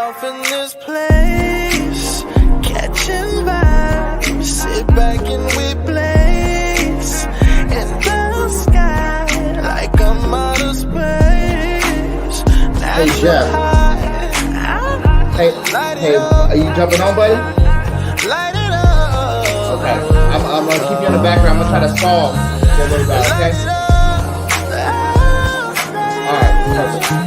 off in this place, catching vibes, sit back and we blaze in the sky like I'm out of space. Hey Jeff. Hey, are you jumping on, buddy? Okay, I'm gonna keep you in the background. I'm gonna try to solve for a little bit, okay? All right, perfect.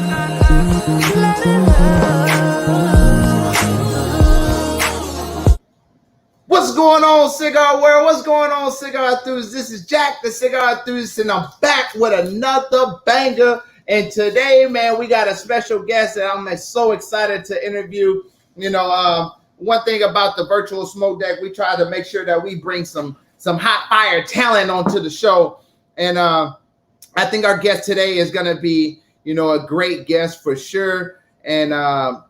What's going on, cigar world? What's going on, cigar enthusiasts? This is Jack, the cigar enthusiast, and I'm back with another banger. And today, man, we got a special guest that I'm so excited to interview. You know, one thing about the virtual smoke deck, we try to make sure that we bring some hot fire talent onto the show. And I think our guest today is going to be, you know, a great guest for sure. And I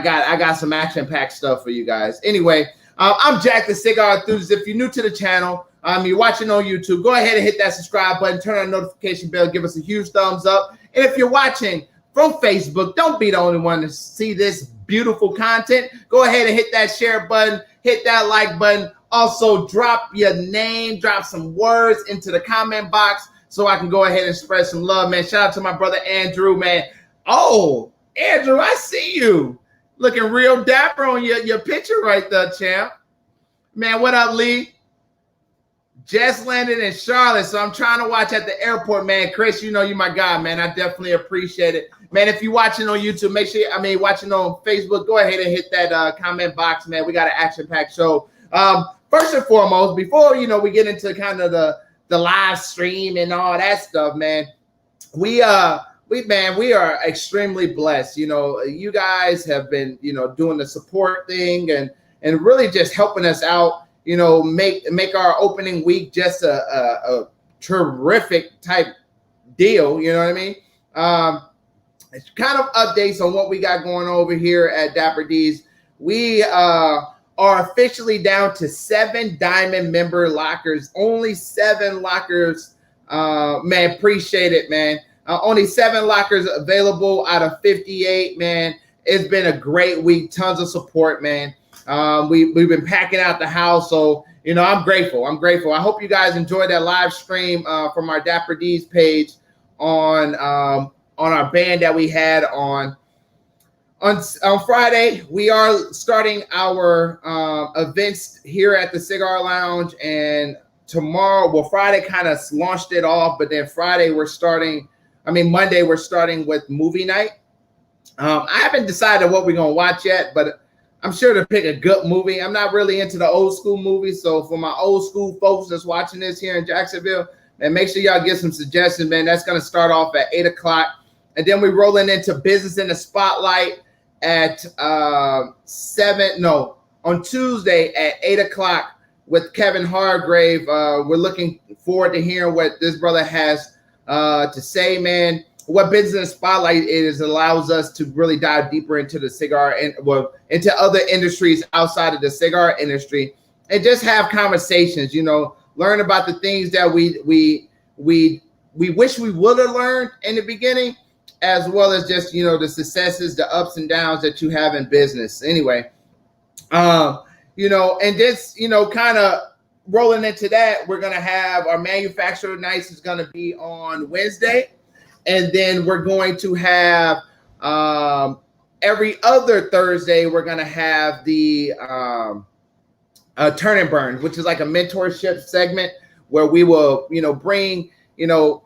got some action-packed stuff for you guys. Anyway, I'm Jack, the cigar enthusiast. If you're new to the channel, you're watching on YouTube, go ahead and hit that subscribe button, turn on the notification bell, give us a huge thumbs up. And if you're watching from Facebook, don't be the only one to see this beautiful content. Go ahead and hit that share button, hit that like button. Also, drop your name, drop some words into the comment box so I can go ahead and spread some love, man. Shout out to my brother Andrew, man. Oh, Andrew, I see you. Looking real dapper on your picture right there, champ. Man, what up, Lee? Just landed in Charlotte, so I'm trying to watch at the airport, man. Chris, you know you my guy, man. I definitely appreciate it. Man, if you're watching on YouTube, make sure, watching on Facebook, go ahead and hit that comment box, man. We got an action-packed show. First and foremost, before, you know, we get into kind of the live stream and all that stuff, man, we are extremely blessed. You know, you guys have been, you know, doing the support thing and really just helping us out, you know, make our opening week just a terrific type deal. You know what I mean? It's kind of updates on what we got going over here at Dapper D's. We are officially down to 7 diamond member lockers. Only 7 lockers. Man, appreciate it, man. Only 7 lockers available out of 58, man. It's been a great week. Tons of support, man. We've been packing out the house. So, you know, I'm grateful. I hope you guys enjoyed that live stream from our Dapper D's page on our band that we had on Friday. We are starting our events here at the Cigar Lounge, and tomorrow, well, Friday kind of launched it off, but then Monday we're starting with movie night. I haven't decided what we're gonna watch yet, but I'm sure to pick a good movie. I'm not really into the old school movies, so for my old school folks that's watching this here in Jacksonville, and make sure y'all get some suggestions, man. That's gonna start off at 8 o'clock, and then we're rolling into Business in the Spotlight at on Tuesday at 8 o'clock with Kevin Hargrave. We're looking forward to hearing what this brother has to say, man. What Business in the Spotlight is allows us to really dive deeper into the cigar and into other industries outside of the cigar industry, and just have conversations. You know, learn about the things that we wish we would have learned in the beginning, as well as just, you know, the successes, the ups and downs that you have in business. Anyway, you know, and this, you know, kind of rolling into that, we're gonna have our manufacturer nights is gonna be on Wednesday. And then we're going to have every other Thursday, we're going to have the Turn and Burn, which is like a mentorship segment where we will, you know, bring, you know,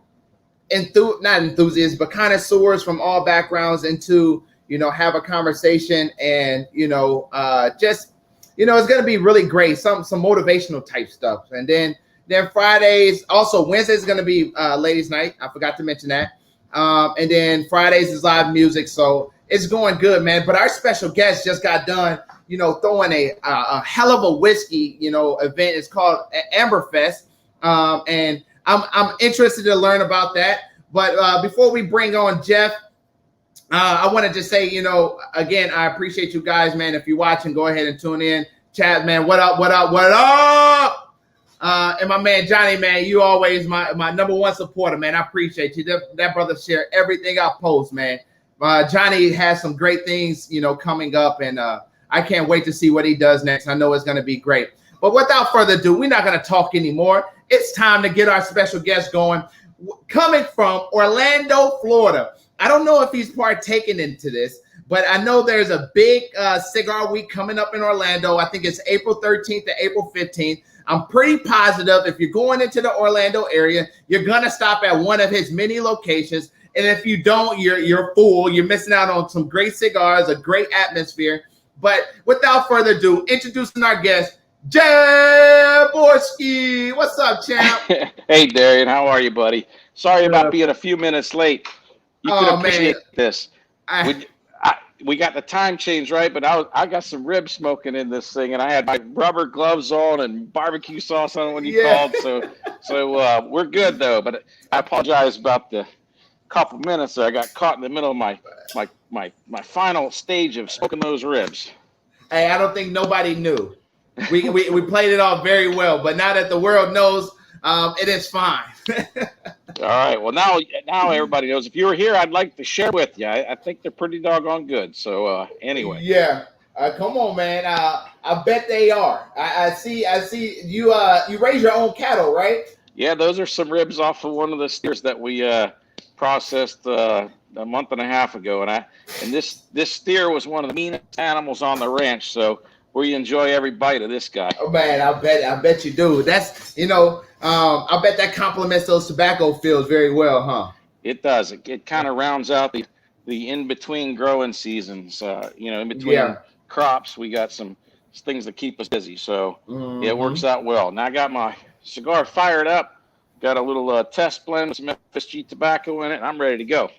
not enthusiasts, but connoisseurs from all backgrounds into, you know, have a conversation and, you know, just, you know, it's going to be really great. Some motivational type stuff. And then Fridays, also Wednesdays is going to be ladies' night. I forgot to mention that. And then Fridays is live music, so it's going good, man. But our special guest just got done, you know, throwing a hell of a whiskey, you know, event. It's called Amberfest, and I'm interested to learn about that. But before we bring on Jeff, I want to just say, you know, again, I appreciate you guys, man. If you're watching, go ahead and tune in. Chat, man, what up, what up, what up? And my man Johnny, man, you always my number one supporter, man. I appreciate you. That brother share everything I post, man. Johnny has some great things, coming up, and I can't wait to see what he does next. I know it's going to be great. But without further ado, we're not going to talk anymore. It's time to get our special guest going. Coming from Orlando, Florida. I don't know if he's partaking into this, but I know there's a big cigar week coming up in Orlando. I think it's April 13th to April 15th. I'm pretty positive if you're going into the Orlando area, you're going to stop at one of his many locations. And if you don't, you're a fool. You're missing out on some great cigars, a great atmosphere. But without further ado, introducing our guest, Borysiewicz. What's up, champ? Hey, Darian. How are you, buddy? Sorry about being a few minutes late. You can appreciate this. We got the time change right, but I got some ribs smoking in this thing, and I had my rubber gloves on and barbecue sauce on when you called. So we're good though. But I apologize about the couple minutes there. I got caught in the middle of my final stage of smoking those ribs. Hey, I don't think nobody knew. We played it off very well, but now that the world knows, it is fine. All right. Well, now everybody knows. If you were here, I'd like to share with you. I think they're pretty doggone good. So anyway. Yeah. Come on, man. I bet they are. I see you. You raise your own cattle, right? Yeah, those are some ribs off of one of the steers that we processed a month and a half ago, and this steer was one of the meanest animals on the ranch. So we enjoy every bite of this guy. Oh man, I bet you do. That's I bet that complements those tobacco fields very well, huh? It does. It kind of rounds out the in between growing seasons. In between crops, we got some things that keep us busy. So it works out well. Now I got my cigar fired up. Got a little test blend with some Memphis G tobacco in it, and I'm ready to go.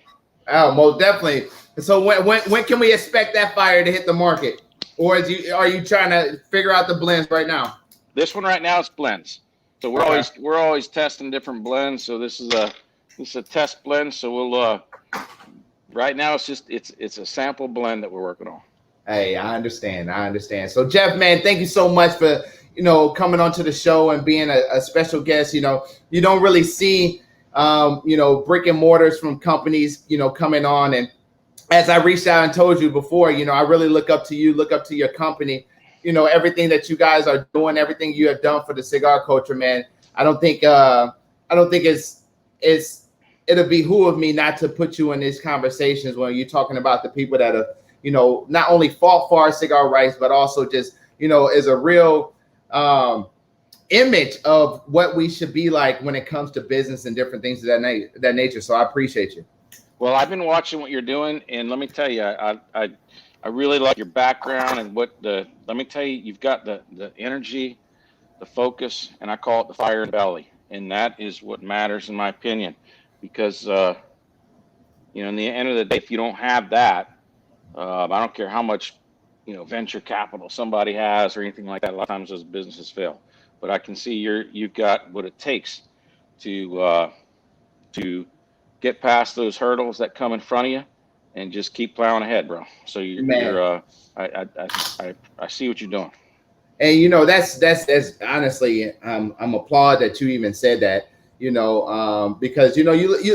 Oh, most definitely. So when can we expect that fire to hit the market? Or are you trying to figure out the blends right now? This one right now is blends. So we're always testing different blends. So this is a test blend. So we'll right now it's a sample blend that we're working on. Hey, I understand. So Jeff, man, thank you so much for coming onto the show and being a special guest. You don't really see brick and mortars from companies coming on, and as I reached out and told you before, I really look up to you, look up to your company, everything that you guys are doing, everything you have done for the cigar culture, man. I don't think it'll behoove me not to put you in these conversations when you're talking about the people that have, not only fought for our cigar rights, but also just, is a real image of what we should be like when it comes to business and different things of that nature. So I appreciate you. Well, I've been watching what you're doing, and let me tell you, I really like your background and let me tell you, you've got the energy, the focus, and I call it the fire in the belly. And that is what matters in my opinion, because, in the end of the day, if you don't have that, I don't care how much, venture capital somebody has or anything like that. A lot of times those businesses fail, but I can see you've got what it takes to get past those hurdles that come in front of you and just keep plowing ahead, bro. So I see what you're doing. And that's honestly, I'm applaud that you even said that, because you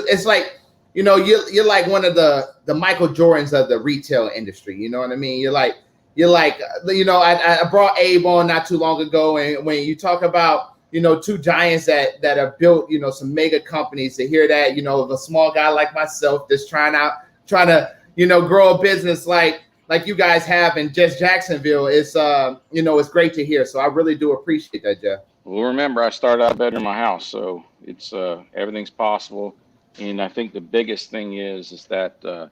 it's like, you're like one of the Michael Jordans of the retail industry. You know what I mean? You're like, I brought Abe on not too long ago, and when you talk about two giants that have built, some mega companies, to hear that, of a small guy like myself just trying to, grow a business like you guys have in just Jacksonville, it's great to hear. So I really do appreciate that, Jeff. Well, remember, I started out better in my house, so it's everything's possible. And I think the biggest thing is that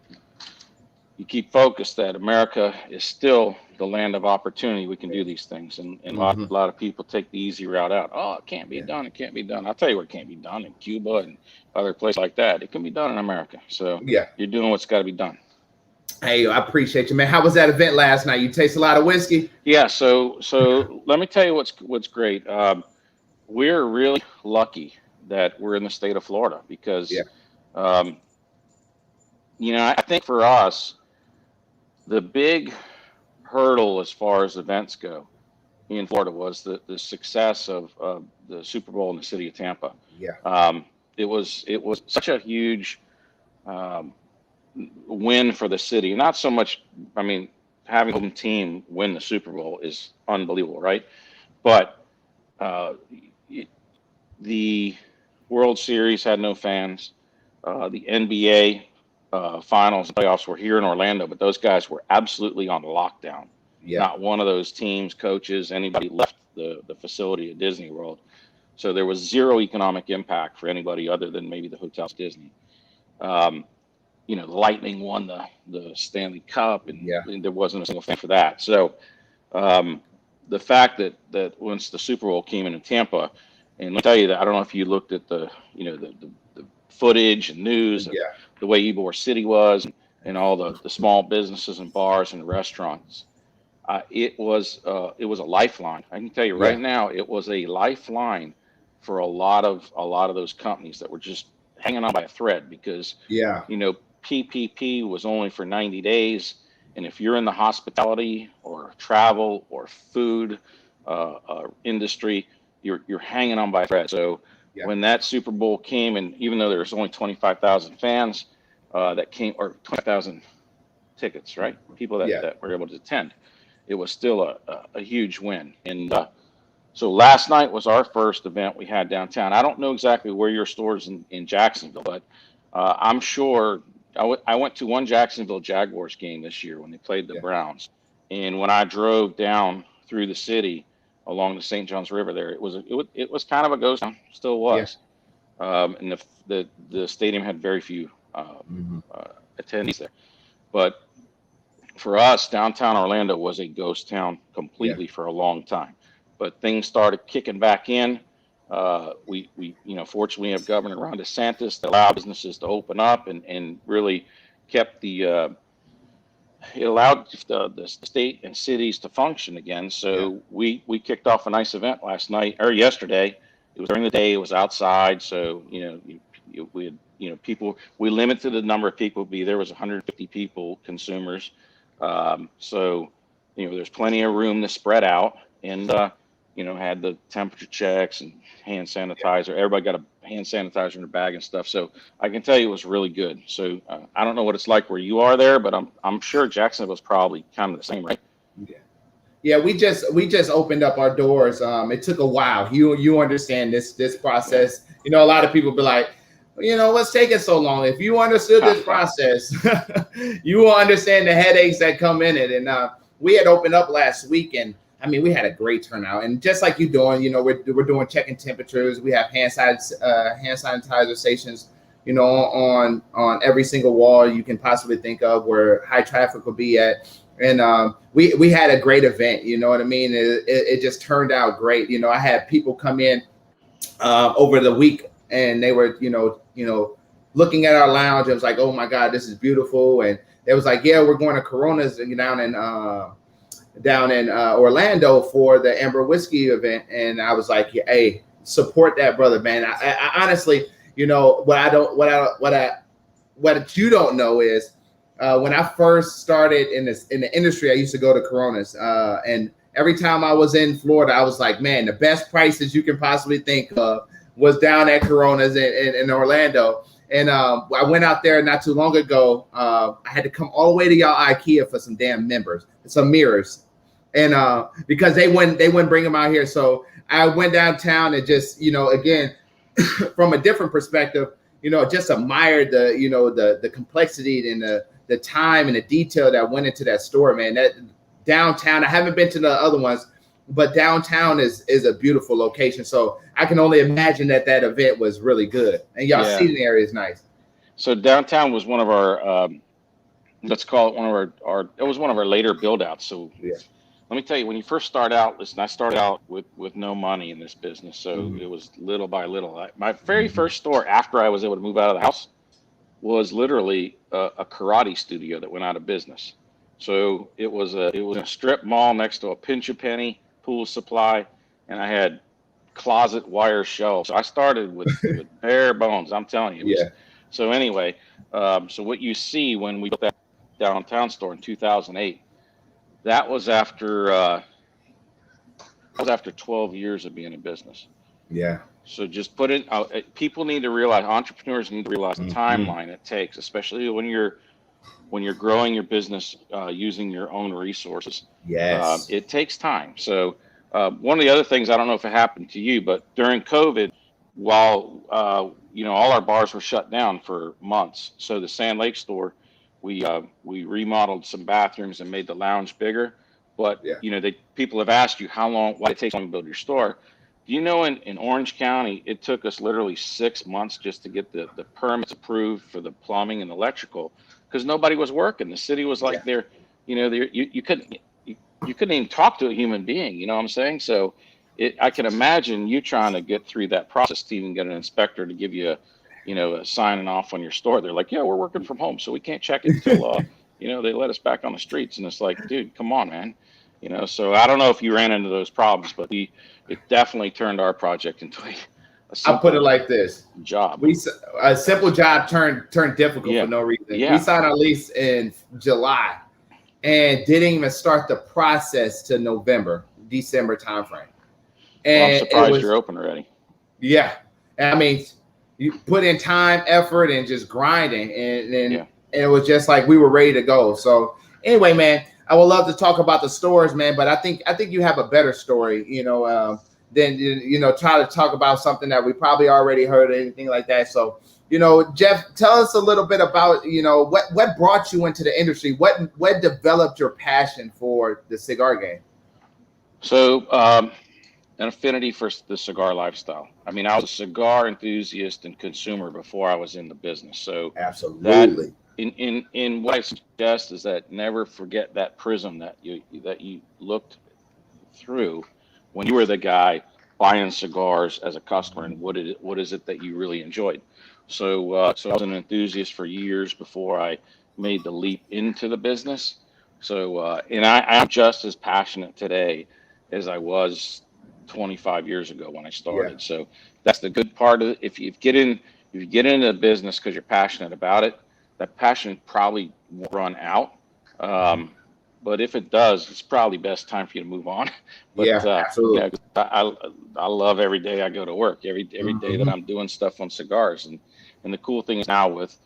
you keep focused that America is still the land of opportunity. We can do these things, and a lot of people take the easy route out. Oh, it can't be done. It can't be done. I'll tell you where it can't be done: in Cuba and other places like that. It can be done in America. So you're doing what's got to be done. Hey, I appreciate you, man. How was that event last night? You taste a lot of whiskey? Yeah. So let me tell you what's great. We're really lucky that we're in the state of Florida because, I think for us, the big hurdle as far as events go in Florida was the success of the Super Bowl in the city of Tampa. It was such a huge win for the city. Not so much, I mean, having a home team win the Super Bowl is unbelievable, right? But the World Series had no fans. The NBA finals and playoffs were here in Orlando, but those guys were absolutely on lockdown. Yeah. Not one of those teams, coaches, anybody left the facility at Disney World. So there was zero economic impact for anybody other than maybe the hotels at Disney. You know, the Lightning won the Stanley Cup, and there wasn't a single fan for that. So the fact that once the Super Bowl came into Tampa, and let me tell you that I don't know if you looked at the footage and news, of the way Ybor City was, and all the small businesses and bars and restaurants. It was a lifeline. I can tell you right now, it was a lifeline for a lot of those companies that were just hanging on by a thread, because PPP was only for 90 days. And if you're in the hospitality or travel or food industry, you're hanging on by a thread. So when that Super Bowl came, and even though there was only 25,000 fans that came, or 20,000 tickets, right? People that were able to attend, it was still a huge win. And so last night was our first event we had downtown. I don't know exactly where your store's in Jacksonville, but I'm sure I went to one Jacksonville Jaguars game this year when they played the Browns. And when I drove down through the city along the St. Johns River there, it was kind of a ghost town, still was. And the stadium had very few attendees there. But for us, downtown Orlando was a ghost town completely for a long time. But things started kicking back in. We fortunately have Governor Ron DeSantis that allowed businesses to open up and really kept it allowed the state and cities to function again. So we kicked off a nice event yesterday. It was during the day. It was outside. So we had people. We limited the number of people. There was 150 people, consumers. So there's plenty of room to spread out, and had the temperature checks and hand sanitizer. Everybody got a hand sanitizer in their bag and stuff. So I can tell you it was really good. So I don't know what it's like where you are there, but I'm sure Jacksonville's probably kind of the same, right? Yeah, we just opened up our doors. It took a while. You understand this process. A lot of people be like, what's taking so long? If you understood this process, you will understand the headaches that come in it. And we had opened up last week, and I mean, we had a great turnout. And just like you doing, we're doing checking temperatures. We have hand sanitizer stations, on every single wall you can possibly think of where high traffic will be at. And we had a great event. You know what I mean? It just turned out great. I had people come in over the week, and they were, looking at our lounge. It was like, oh my God, this is beautiful. And it was like, yeah, we're going to Corona's down in Orlando for the Amber Whiskey event. And I was like, hey, support that brother, man. I honestly, what you don't know is when I first started in the industry, I used to go to Corona's, and every time I was in Florida, I was like, man, the best prices you can possibly think of was down at Corona's in Orlando. And I went out there not too long ago. I had to come all the way to y'all IKEA for some damn some mirrors, and because they wouldn't bring them out here. So I went downtown and just again from a different perspective, just admired the complexity and the time and the detail that went into that store, man. That downtown, I haven't been to the other ones, but downtown is a beautiful location. So I can only imagine that event was really good, and y'all seating area is nice. So downtown was one of our, let's call it one of our it was one of our later build outs. So let me tell you, when you first start out, listen, I started out with no money in this business. So it was little by little. My very first store after I was able to move out of the house was literally a karate studio that went out of business. So it was a strip mall next to a Pinch a Penny pool supply, and I had closet wire shelves. So I started with bare bones. I'm telling you. So anyway, so what you see when we built that downtown store in 2008, that was after 12 years of being in business. Yeah. So just put it out. People need to realize, entrepreneurs need to realize the timeline it takes, especially when you're when you're growing your business using your own resources, Yes. it takes time. So one of the other things, I don't know if it happened to you, but during COVID, while all our bars were shut down for months, so the Sand Lake store, we remodeled some bathrooms and made the lounge bigger. But Yeah. people have asked you why it takes so long to build your store. Do you know in Orange County, it took us literally 6 months just to get the permits approved for the plumbing and electrical because nobody was working. The city was Yeah. like you couldn't even talk to a human being. You know what I'm saying? So I can imagine you trying to get through that process to even get an inspector to give you a signing off on your store. They're like, yeah, we're working from home, so we can't check it until they let us back on the streets. And it's like, dude, come on, man. So I don't know if you ran into those problems, but it definitely turned our project into a I'll put it simple like this. job. A simple job turned difficult Yeah. for no reason. Yeah. We signed our lease in July and didn't even start the process to December timeframe. And Well, I'm surprised you're open already. Yeah. I mean, you put in time, effort, and just grinding, and it was just like we were ready to go. So anyway, man, I would love to talk about the stores, man, but I think you have a better story, than try to talk about something that we probably already heard or anything like that. So, Jeff, tell us a little bit about what brought you into the industry, what developed your passion for the cigar game. So an affinity for the cigar lifestyle. I mean, I was a cigar enthusiast and consumer before I was in the business. So absolutely, in what I suggest is that never forget that prism that you looked through when you were the guy buying cigars as a customer, and what is it that you really enjoyed. So I was an enthusiast for years before I made the leap into the business. So and I'm just as passionate today as I was 25 years ago when I started. Yeah. So that's the good part of it. If you get into the business because you're passionate about it, that passion probably won't run out. But if it does, it's probably best time for you to move on. But absolutely. I love every day I go to work, every day that I'm doing stuff on cigars. And the cool thing is now with,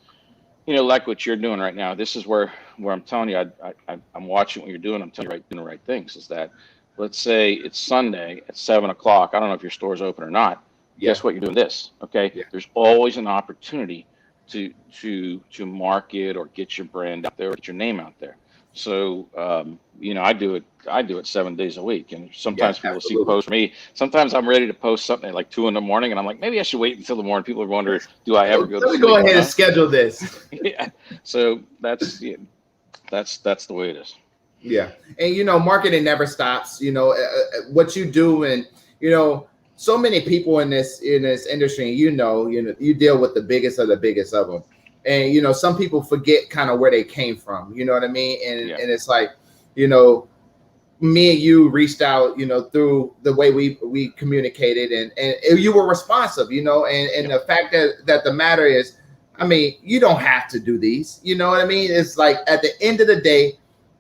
like what you're doing right now, this is where I'm telling you, I'm watching what you're doing. I'm telling you doing the right things. Is that, let's say it's Sunday at 7 o'clock. I don't know if your store's open or not. Yeah. Guess what? You're doing this. Okay. Yeah. There's always an opportunity to market or get your brand out there or get your name out there. So, I do it 7 days a week. And sometimes people see posts for me. Sometimes I'm ready to post something at like 2 a.m. and I'm like, maybe I should wait until the morning. People are wondering, do I ever go to sleep? Let me go ahead and schedule this. Yeah. So that's the way it is. Yeah. And, marketing never stops, what you do. And, so many people in this industry, you deal with the biggest of them. And, some people forget kind of where they came from, you know what I mean? And it's like, me and you reached out, through the way we communicated and you were responsive, and the fact that the matter is, I mean, you don't have to do these, you know what I mean? It's like at the end of the day,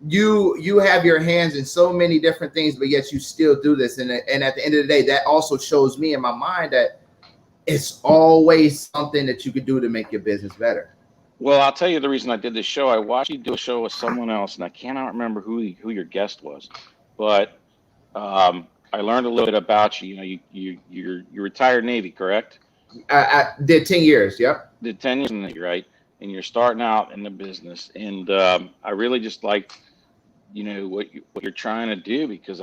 you have your hands in so many different things, but yet you still do this. And at the end of the day, that also shows me in my mind that it's always something that you could do to make your business better. Well, I'll tell you the reason I did this show. I watched you do a show with someone else, and I cannot remember who your guest was, but I learned a little bit about you. You're retired Navy, correct? I did 10 years. Yep. Did 10 years in the Navy, right? And you're starting out in the business, and I really just like, what you're trying to do, because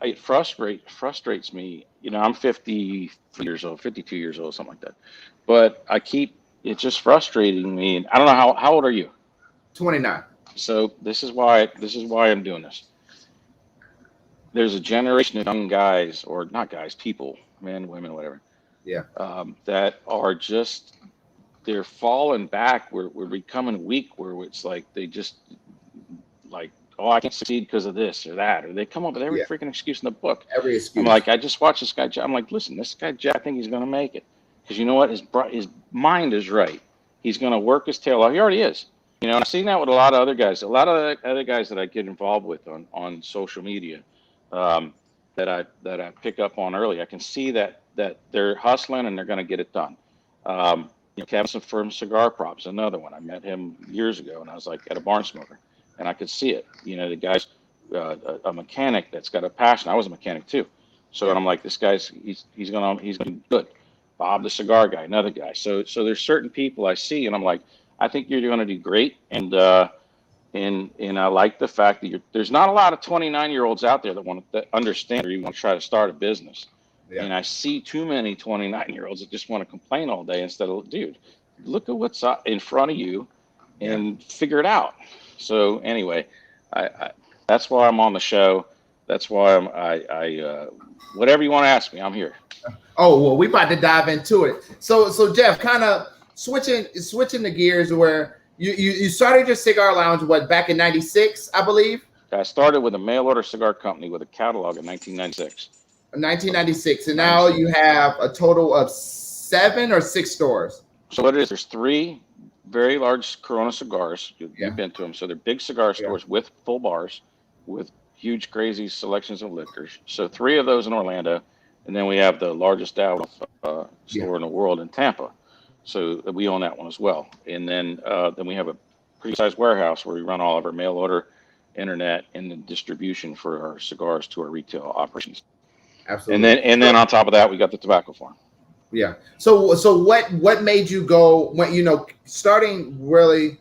it frustrates me. I'm 52 years old, something like that, but it's just frustrating me. And I don't know how old are you? 29. So this is why I'm doing this. There's a generation of young guys, or not guys, people, men, women, whatever. Yeah. That are just, they're falling back. We're becoming weak, where it's like they just like, oh, I can't succeed because of this or that, or they come up with every freaking excuse in the book. Every excuse. I'm like, I just watched this guy. I'm like, listen, this guy, Jack, I think he's going to make it. Because you know what? His mind is right. He's going to work his tail off. He already is. And I've seen that with a lot of other guys. A lot of other guys that I get involved with on social media, that I pick up on early. I can see that they're hustling and they're going to get it done. Kevin from Cigar Props, another one. I met him years ago, and I was like at a barn smoker, and I could see it. The guy's a mechanic that's got a passion. I was a mechanic too, so and I'm like, this guy's he's gonna be good. Bob the cigar guy, another guy. So there's certain people I see, and I'm like, I think you're going to do great, and I like the fact that there's not a lot of 29-year-olds out there that want to understand or even want to try to start a business. Yeah. And I see too many 29-year-olds that just want to complain all day instead of, dude, look at what's in front of you and figure it out. So anyway, I that's why I'm on the show. That's why I whatever you want to ask me, I'm here. Oh, well, we about to dive into it. So Jeff, kind of switching the gears where you started your cigar lounge, back in 96, I believe? I started with a mail order cigar company with a catalog in 1996. 1996, and now you have a total of 7 or 6 stores. So what it is, there's 3 very large Corona cigars. You've been to them. So they're big cigar stores with full bars, with huge, crazy selections of liquors. So 3 of those in Orlando, and then we have the largest store in the world in Tampa. So we own that one as well. And then we have a pretty sized warehouse where we run all of our mail order, internet, and the distribution for our cigars to our retail operations. Absolutely. And then on top of that, we got the tobacco farm. Yeah. So what made you go when starting really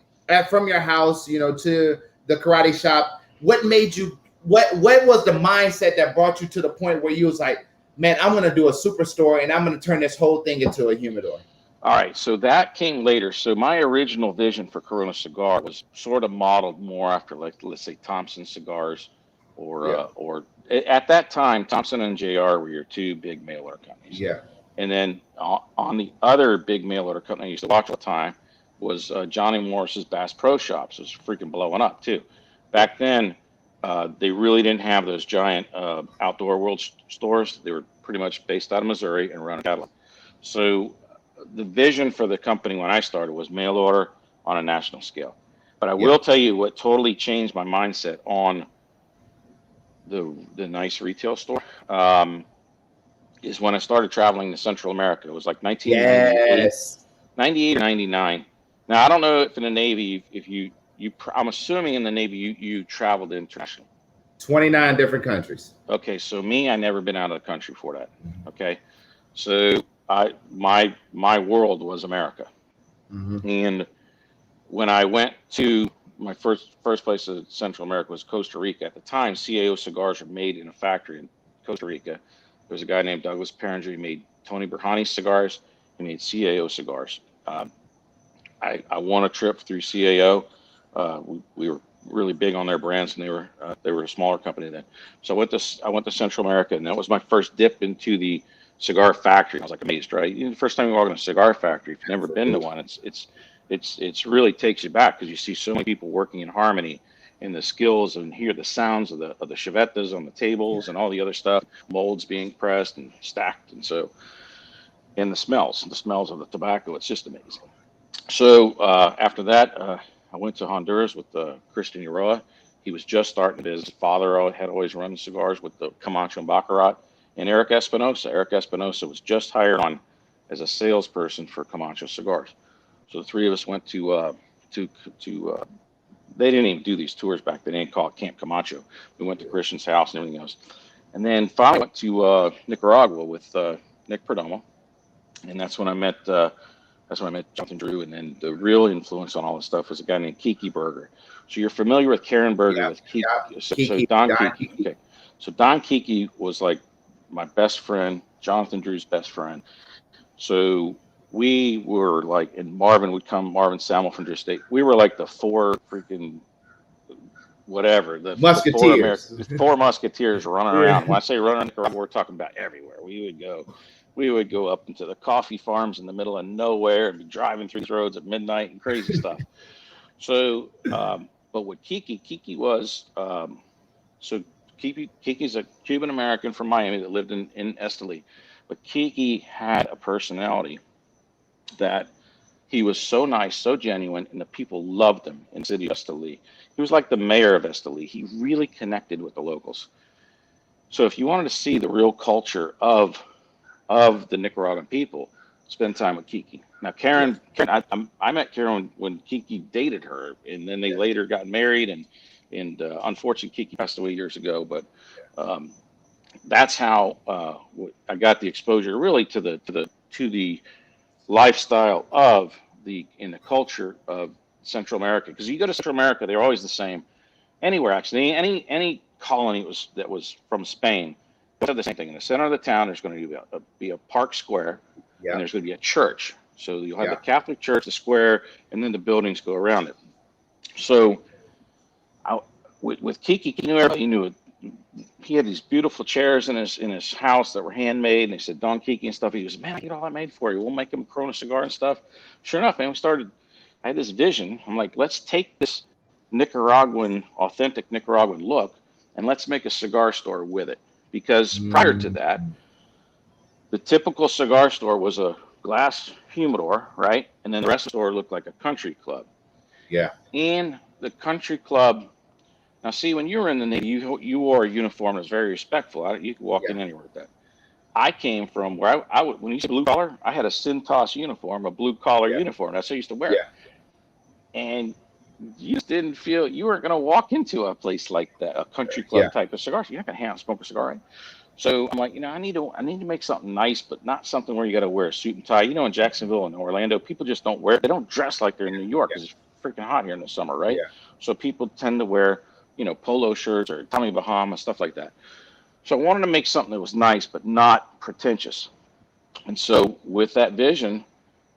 from your house to the karate shop? What made you? What was the mindset that brought you to the point where you was like, man, I'm gonna do a superstore and I'm gonna turn this whole thing into a humidor? All right. So that came later. So my original vision for Corona Cigar was sort of modeled more after, like, let's say Thompson Cigars, or at that time, Thompson and JR were your 2 big mail order companies. Yeah. And then on the other big mail order company I used to watch all the time was Johnny Morris's Bass Pro Shops. It was freaking blowing up too. Back then, they really didn't have those giant Outdoor World stores. They were pretty much based out of Missouri and run a catalog. So the vision for the company when I started was mail order on a national scale. But I will tell you what totally changed my mindset on the nice retail store is when I started traveling to Central America. It was like 1998 or 99. Now, I don't know if in the Navy, I'm assuming in the Navy you traveled internationally. 29 different countries. Okay, so I never been out of the country for that. Okay, so my world was America. And when I went to my first place in Central America was Costa Rica. At the time, CAO cigars were made in a factory in Costa Rica. There was a guy named Douglas Perringer. He made Tony Berhani cigars. He made CAO cigars. I won a trip through CAO. We were really big on their brands, and they were a smaller company then. So I went to Central America, and that was my first dip into the cigar factory. I was like amazed, right? The first time you walk in a cigar factory, if you've never been to one, it's really takes you back because you see so many people working in harmony and the skills and hear the sounds of the chivettas on the tables and all the other stuff, molds being pressed and stacked, and the smells of the tobacco. It's just amazing. So after that, I went to Honduras with Christian Uroa. He was just starting his father had always run cigars with the Camacho and Baccarat, and Eric Espinosa. Eric Espinosa was just hired on as a salesperson for Camacho cigars. So the 3 of us went to they didn't even do these tours back then. They didn't call it Camp Camacho. We went to Christian's house and everything else. And then finally went to Nicaragua with Nick Perdomo. And that's when I met Jonathan Drew. And then the real influence on all this stuff was a guy named Kiki Berger. So you're familiar with Karen Berger with Kiki. So Don Kiki. Okay. So Don Kiki was like my best friend, Jonathan Drew's best friend. So we were like, and Marvin Samuel from Drew State. We were like the 4 freaking whatever, the Musketeers. The 4 Musketeers running around. When I say running around, we're talking about everywhere. We would go up into the coffee farms in the middle of nowhere and be driving through these roads at midnight and crazy stuff. So, but what Kiki was, so Kiki's a Cuban American from Miami that lived in Esteli, but Kiki had a personality that he was so nice, so genuine, and the people loved him in the city of Esteli. He was like the mayor of Esteli. He really connected with the locals. So if you wanted to see the real culture of the Nicaraguan people, spend time with Kiki. Now, Karen, I met Karen when Kiki dated her, and then they later got married, and unfortunately, Kiki passed away years ago. But that's how I got the exposure, really, to the lifestyle of in the culture of Central America. Because you go to Central America, they're always the same. Anywhere, actually, any colony that was from Spain, they said the same thing. In the center of the town, there's going to be a park square, and there's going to be a church. So you'll have the Catholic Church, the square, and then the buildings go around it. So with Kiki, he knew everybody. He knew it. He had these beautiful chairs in his house that were handmade, and they said, Don Kiki and stuff. He goes, man, I get all that made for you. We'll make him a Corona cigar and stuff. Sure enough, man, I had this vision. I'm like, let's take this authentic Nicaraguan look, and let's make a cigar store with it. Because prior to that, the typical cigar store was a glass humidor, right? And then the rest of the store looked like a country club. Yeah. And the country club, now see, when you were in the Navy, you wore a uniform that was very respectful. You could walk in anywhere with that. I came from where I would, when you said blue collar, I had a Cintas uniform, a blue collar uniform. That's how I used to wear it. And you just didn't feel, you weren't going to walk into a place like that, a country club type of cigar. So you're not going to smoke a cigar, right? So I'm like, I need to make something nice, but not something where you got to wear a suit and tie. In Jacksonville and Orlando, people just they don't dress like they're in New York because it's freaking hot here in the summer, right? So people tend to wear, polo shirts or Tommy Bahama, stuff like that. So I wanted to make something that was nice, but not pretentious. And so with that vision,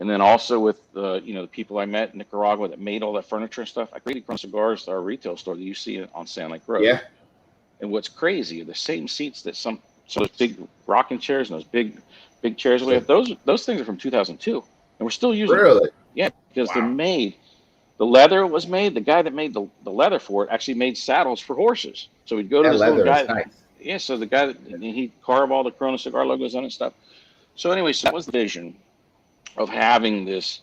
and then also with the people I met in Nicaragua that made all that furniture and stuff, I created Corona Cigars, our retail store that you see on Sand Lake Road. Yeah. And what's crazy are the same seats that some those big rocking chairs and those big chairs we have. Those things are from 2002, and we're still using them. Really? Yeah, because they're made. The leather was made. The guy that made the leather for it actually made saddles for horses. So we'd go to this little guy. Nice. Yeah, so the guy he'd carve all the Corona cigar logos on it and stuff. So anyway, so that was the vision of having this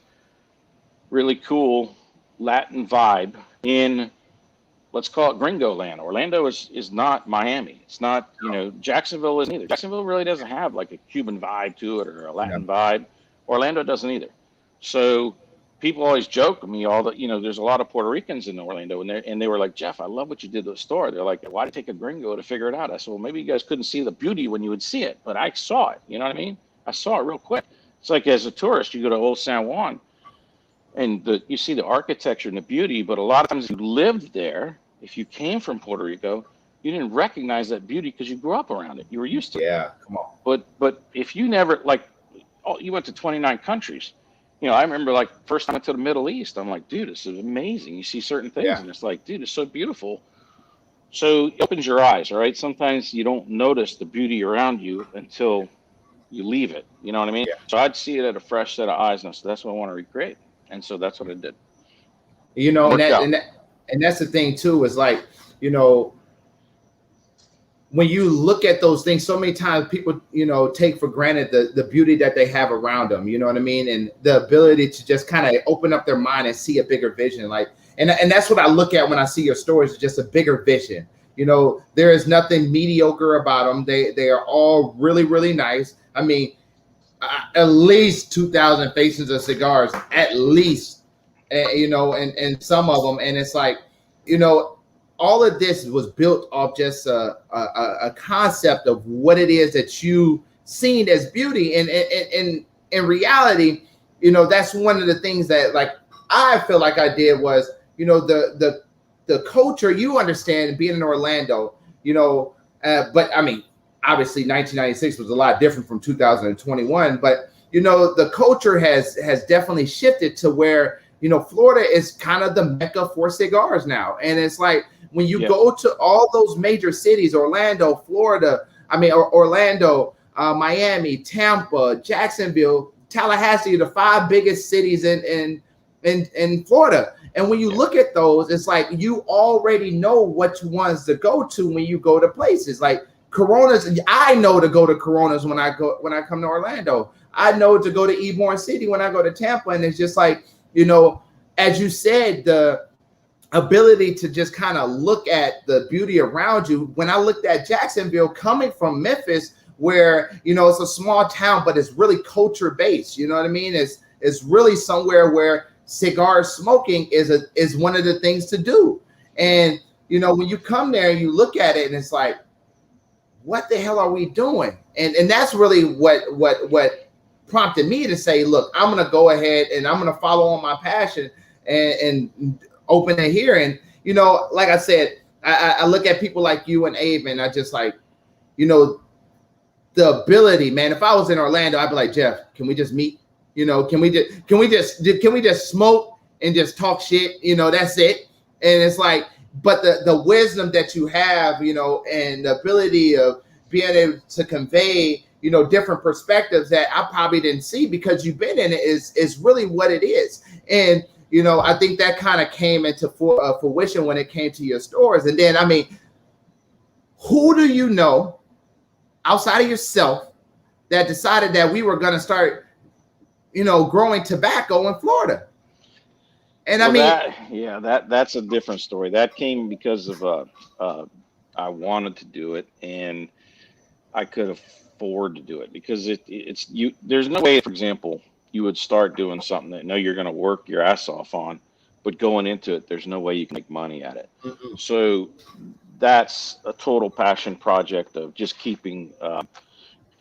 really cool Latin vibe in, let's call it Gringo Land. Orlando is not Miami. It's not, Jacksonville isn't either. Jacksonville really doesn't have like a Cuban vibe to it or a Latin vibe. Orlando doesn't either. So people always joke with me there's a lot of Puerto Ricans in Orlando, and they were like, Jeff, I love what you did to the store. They're like, why did you take a gringo to figure it out? I said, well, maybe you guys couldn't see the beauty when you would see it, but I saw it. You know what I mean? I saw it real quick. It's like as a tourist, you go to Old San Juan, and you see the architecture and the beauty, but a lot of times if you lived there, if you came from Puerto Rico, you didn't recognize that beauty because you grew up around it. You were used to it. Yeah, come on. But if you never, you went to 29 countries. I remember first time I went to the Middle East, I'm like, dude, this is amazing. You see certain things and it's like, dude, it's so beautiful. So it opens your eyes, all right? Sometimes you don't notice the beauty around you until you leave it. You know what I mean? Yeah. So I'd see it at a fresh set of eyes, and so that's what I want to recreate. And so that's what I did. And that's the thing too, is when you look at those things, so many times people, take for granted the beauty that they have around them, you know what I mean? And the ability to just kind of open up their mind and see a bigger vision. And that's what I look at when I see your stories, just a bigger vision. There is nothing mediocre about them. They are all really, really nice. I mean, at least 2,000 facings of cigars, at least, and some of them. And it's like, all of this was built off just a concept of what it is that you seen as beauty. And in reality, that's one of the things that I feel like I did was, the culture, you understand being in Orlando, but I mean, obviously 1996 was a lot different from 2021, but the culture has definitely shifted to where, Florida is kind of the mecca for cigars now. And it's like, when you go to all those major cities, Orlando, Florida, Orlando, Miami, Tampa, Jacksonville, Tallahassee, the 5 biggest cities in Florida. And when you look at those, it's like you already know which ones to go to when you go to places like Coronas. I know to go to Coronas when I come to Orlando. I know to go to Eborn City when I go to Tampa. And it's just like, as you said, the ability to just kind of look at the beauty around you. When I looked at Jacksonville, coming from Memphis, where, it's a small town, but it's really culture based. You know what I mean? It's is really somewhere where cigar smoking is one of the things to do. And you know, when you come there and you look at it, and it's like, what the hell are we doing? And that's really what prompted me to say, look, I'm gonna go ahead and I'm gonna follow on my passion and open it here. And you know, like I said, I look at people like you and Abe, and I just like, you know, the ability, man. If I was in Orlando, I'd be like, Jeff, can we just meet? You know, can we just smoke and just talk shit? You know, that's it. And it's like, but the wisdom that you have, you know, and the ability of being able to convey, you know, different perspectives that I probably didn't see because you've been in it is really what it is. And, you know, I think that kind of came into fruition when it came to your stores. And then, I mean, who do you know outside of yourself that decided that we were going to start, you know, growing tobacco in Florida? And well, I mean, that's a different story. That came because of I wanted to do it, and I could afford to do it because it's you. There's no way, for example, you would start doing something that know you're going to work your ass off on, but going into it, there's no way you can make money at it. Mm-mm. So that's a total passion project of just keeping.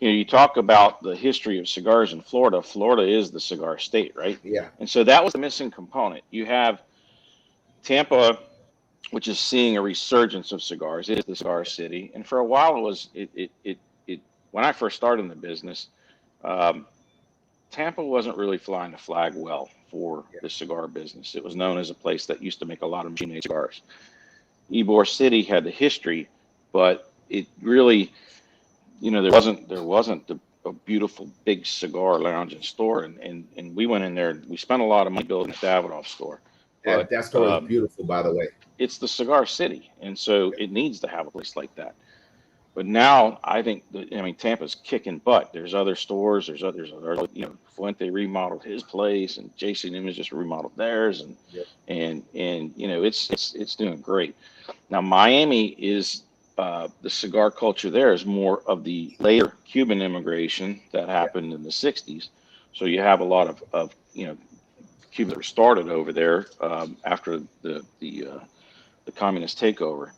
You know, you talk about the history of cigars in Florida. Florida is the cigar state, right? Yeah. And so that was the missing component. You have Tampa, which is seeing a resurgence of cigars. It is the cigar city. And for a while, it was when I first started in the business, Tampa wasn't really flying the flag well for the cigar business. It was known as a place that used to make a lot of machine-made cigars. Ybor City had the history, but it really, you know, there wasn't a beautiful big cigar lounge and store, and we went in there. We spent a lot of money building a Davidoff store. But, that store is beautiful, by the way. It's the cigar city, and so it needs to have a place like that. But now I think Tampa's kicking butt. There's other stores. There's others. You know, Fuente remodeled his place, and JC Newman's just remodeled theirs, and you know, it's doing great. Now Miami is. The cigar culture there is more of the later Cuban immigration that happened in the 60s. So you have a lot of you know, Cubans that were started over there after the communist takeover.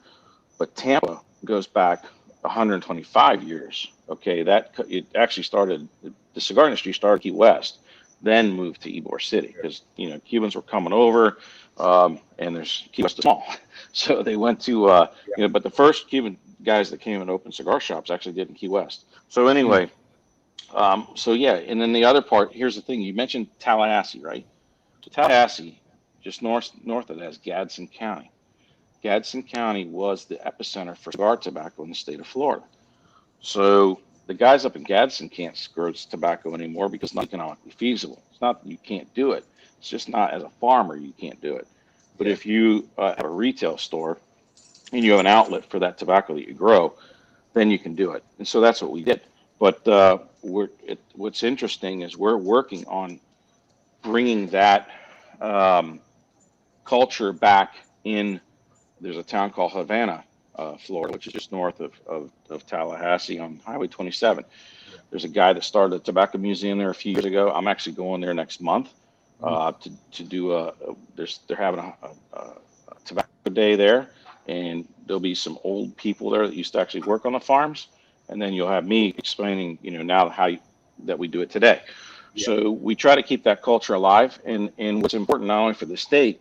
But Tampa goes back 125 years. Okay, it actually started, the cigar industry started Key West, then moved to Ybor City because, you know, Cubans were coming over, and there's Key West is small. So they went to, you know, but the first Cuban guys that came and opened cigar shops actually did in Key West. So anyway, so yeah, and then the other part, here's the thing, you mentioned Tallahassee, right? So Tallahassee, just north of that is Gadsden County. Gadsden County was the epicenter for cigar tobacco in the state of Florida. So the guys up in Gadsden can't grow tobacco anymore because it's not economically feasible. It's not that you can't do it. It's just not, as a farmer, you can't do it. But if you have a retail store and you have an outlet for that tobacco that you grow, then you can do it. And so that's what we did. But what's interesting is we're working on bringing that culture back in. There's a town called Havana, Florida, which is just north of Tallahassee on Highway 27. There's a guy that started a tobacco museum there a few years ago. I'm actually going there next month to do they're having a tobacco day there, and there'll be some old people there that used to actually work on the farms, and then you'll have me explaining, you know, now that we do it today. Yeah. So we try to keep that culture alive, and what's important not only for the state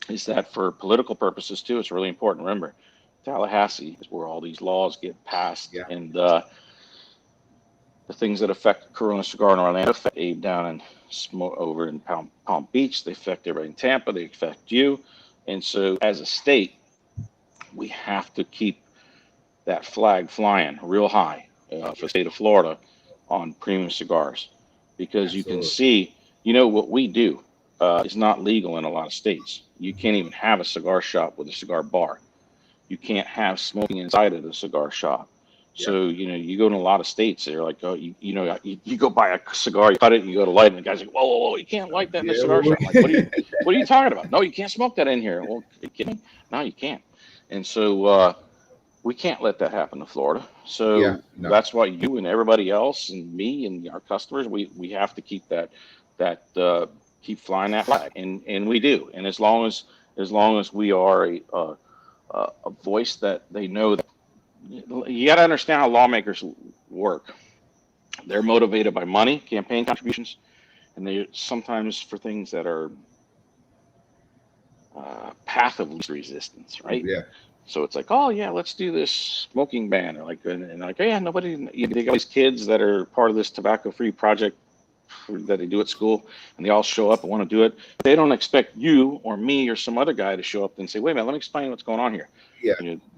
is that for political purposes too, it's really important. Remember, Tallahassee is where all these laws get passed, and the things that affect Corona Cigar in Orlando affect Abe down and over in Palm Beach. They affect everybody in Tampa. They affect you, and so as a state, we have to keep that flag flying real high for the state of Florida on premium cigars, because you can see, you know, what we do is not legal in a lot of states. You can't even have a cigar shop with a cigar bar. You can't have smoking inside of the cigar shop. So, you know, you go to a lot of states, they're like, oh, you go buy a cigar, you cut it, and you go to light it, and the guy's like, whoa, you can't light that in the cigar shop. I'm like, what are you talking about? No, you can't smoke that in here. Well, are you kidding me? No, you can't. And so we can't let that happen to Florida. So that's why you and everybody else and me and our customers, we have to keep that that keep flying that flag, and we do. And as long as we are a voice that they know, that you got to understand how lawmakers work. They're motivated by money, campaign contributions, and they sometimes for things that are path of least resistance, right? Yeah. So it's like, oh yeah, let's do this smoking ban, or like, and like, yeah, nobody. They got these kids that are part of this tobacco-free project that they do at school, and they all show up and want to do it. But they don't expect you or me or some other guy to show up and say, wait a minute, let me explain what's going on here. Yeah.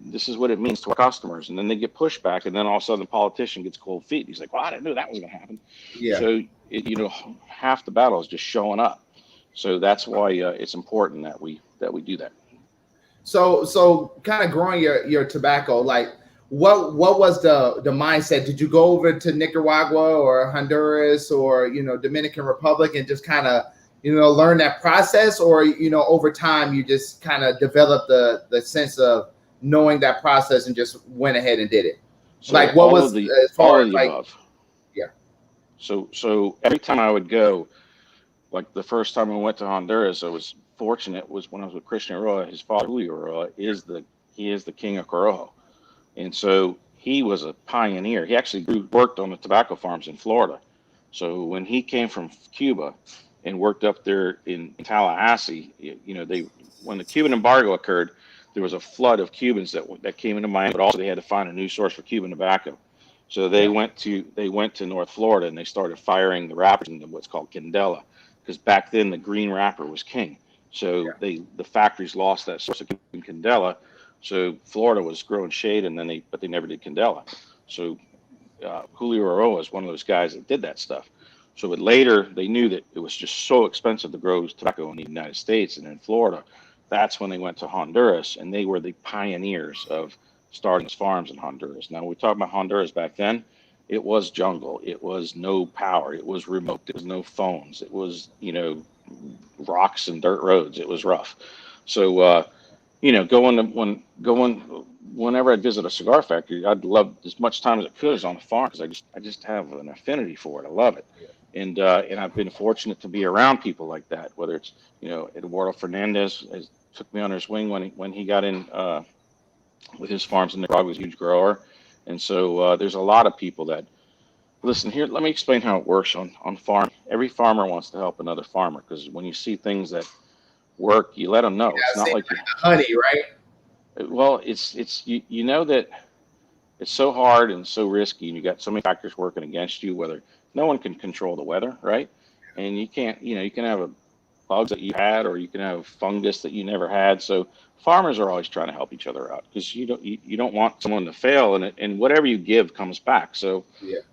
This is what it means to our customers, and then they get pushback, and then all of a sudden the politician gets cold feet. He's like, well, I didn't know that was going to happen. Yeah. So half the battle is just showing up. So that's why it's important that we do that. So kind of growing your tobacco, like what was the mindset? Did you go over to Nicaragua or Honduras or Dominican Republic and just kind of learn that process, or over time you just kind of developed the sense of knowing that process and just went ahead and did it? So like what was as far as like above. Yeah. So every time I would go, like the first time I went to Honduras, I was fortunate. Was when I was with Christian Roa. His father, Julio Roa, is the king of Corojo, and so he was a pioneer. He actually worked on the tobacco farms in Florida. So when he came from Cuba and worked up there in Tallahassee, when the Cuban embargo occurred, there was a flood of Cubans that came into Miami, but also they had to find a new source for Cuban tobacco. So they went to North Florida and they started firing the wrappers into what's called candela, because back then the green wrapper was king. So the factories lost that source of Cuban candela. So Florida was growing shade, and then they never did candela. So Julio Roa is one of those guys that did that stuff. So but later they knew that it was just so expensive to grow tobacco in the United States and in Florida. That's when they went to Honduras, and they were the pioneers of starting farms in Honduras. Now, we talk about Honduras back then. It was jungle. It was no power. It was remote. There was no phones. It was, rocks and dirt roads. It was rough. So, whenever I'd visit a cigar factory, I'd love as much time as I could as on the farm, because I just have an affinity for it. I love it. And I've been fortunate to be around people like that, whether it's, Eduardo Fernandez took me under his wing when he got in with his farms in Nicaragua. He was a huge grower. And so there's a lot of people that, listen here, let me explain how it works on farm. Every farmer wants to help another farmer, because when you see things that work, you let them know. It's not like honey, right? Well, it's that it's so hard and so risky, and you got so many factors working against you, whether no one can control the weather, right? And you can't, you can have bugs that you had, or you can have fungus that you never had. So farmers are always trying to help each other out, because you don't want someone to fail, and whatever you give comes back. So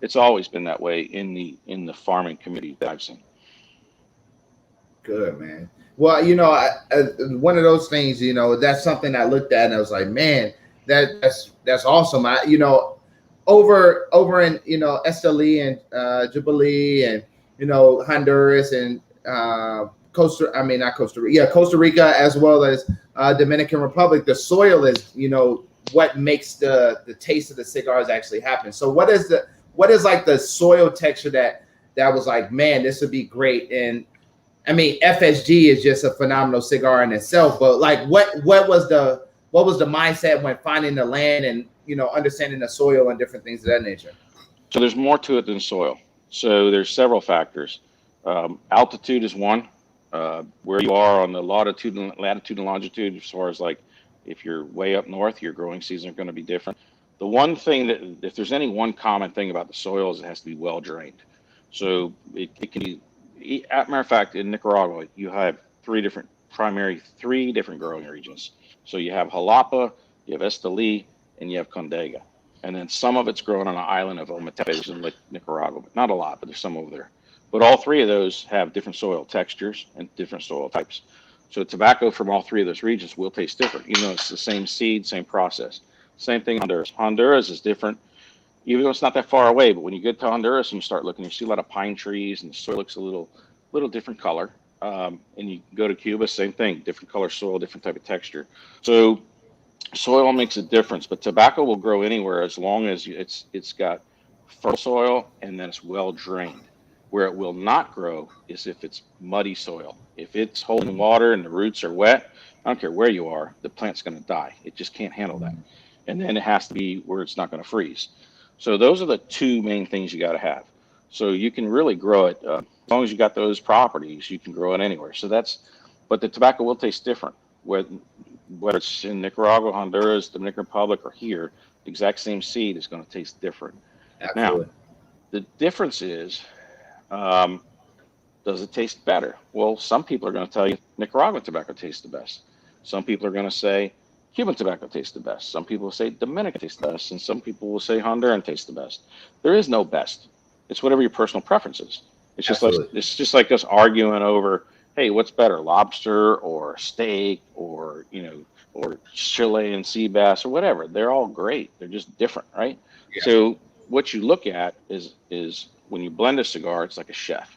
it's always been that way in the farming community that I've seen. Good, man. Well, one of those things, that's something I looked at and I was like, man, that's awesome. Over in Esteli and Jubilee and Honduras and Costa Rica, as well as Dominican Republic, the soil is what makes the taste of the cigars actually happen. So what is like the soil texture that was like, man, this would be great? And I mean, FSG is just a phenomenal cigar in itself, but like what was the mindset when finding the land and understanding the soil and different things of that nature? So there's more to it than soil. So there's several factors. Altitude is one. Where you are on the latitude and longitude, as far as like if you're way up north, your growing seasons are going to be different. The one thing that, if there's any one common thing about the soil, is it has to be well drained. So it can be, as a matter of fact, in Nicaragua, you have three different growing regions. So you have Jalapa, you have Esteli, and you have Condega. And then some of it's grown on an island of Ometepe, which is in Nicaragua, but not a lot, but there's some over there. But all three of those have different soil textures and different soil types. So tobacco from all three of those regions will taste different. It's the same seed, same process. Same thing in Honduras. Honduras is different, even though it's not that far away. But when you get to Honduras and you start looking, you see a lot of pine trees, and the soil looks a little different color. And you go to Cuba, same thing, different color soil, different type of texture. So soil makes a difference, but tobacco will grow anywhere as long as it's got fertile soil and then it's well drained. Where it will not grow is if it's muddy soil. If it's holding water and the roots are wet, I don't care where you are, the plant's going to die. It just can't handle that. And then it has to be where it's not going to freeze. So those are the two main things you got to have. So you can really grow it as long as you got those properties. You can grow it anywhere. So but the tobacco will taste different, whether it's in Nicaragua, Honduras, the Dominican Republic, or here. The exact same seed is going to taste different. Absolutely. Now, the difference is, does it taste better? Well, some people are going to tell you Nicaraguan tobacco tastes the best. Some people are going to say Cuban tobacco tastes the best. Some people will say Dominican tastes the best, and some people will say Honduran tastes the best. There is no best. It's whatever your personal preference is. It's just like us arguing over, hey, what's better, lobster or steak or or Chilean sea bass or whatever. They're all great. They're just different, right? Yeah. So what you look at is when you blend a cigar, it's like a chef,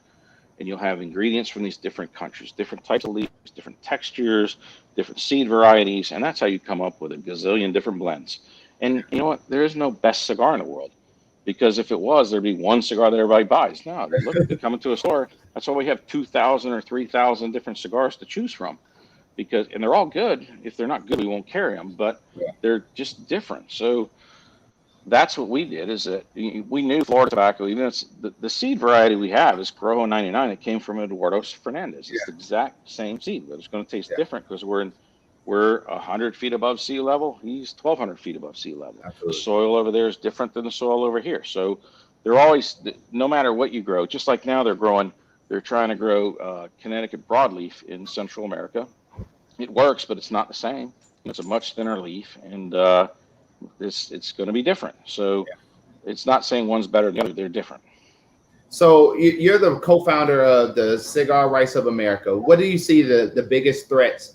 and you'll have ingredients from these different countries, different types of leaves, different textures, different seed varieties, and that's how you come up with a gazillion different blends. And you know what? There is no best cigar in the world, because if it was, there'd be one cigar that everybody buys. No, look, they come into a store. That's why we have 2,000 or 3,000 different cigars to choose from, and they're all good. If they're not good, we won't carry them, but they're just different. So that's what we did, is that we knew Florida tobacco, even the seed variety we have is Corojo 99. It came from Eduardo Fernandez. It's the exact same seed, but it's going to taste different because we're 100 feet above sea level. He's 1,200 feet above sea level. Absolutely. The soil over there is different than the soil over here. So they're always, no matter what you grow, just like now they're trying to grow Connecticut broadleaf in Central America. It works, but it's not the same. It's a much thinner leaf, and it's going to be different. So it's not saying one's better than the other. They're different. So you're the co-founder of the Cigar Rights of America. What do you see the biggest threats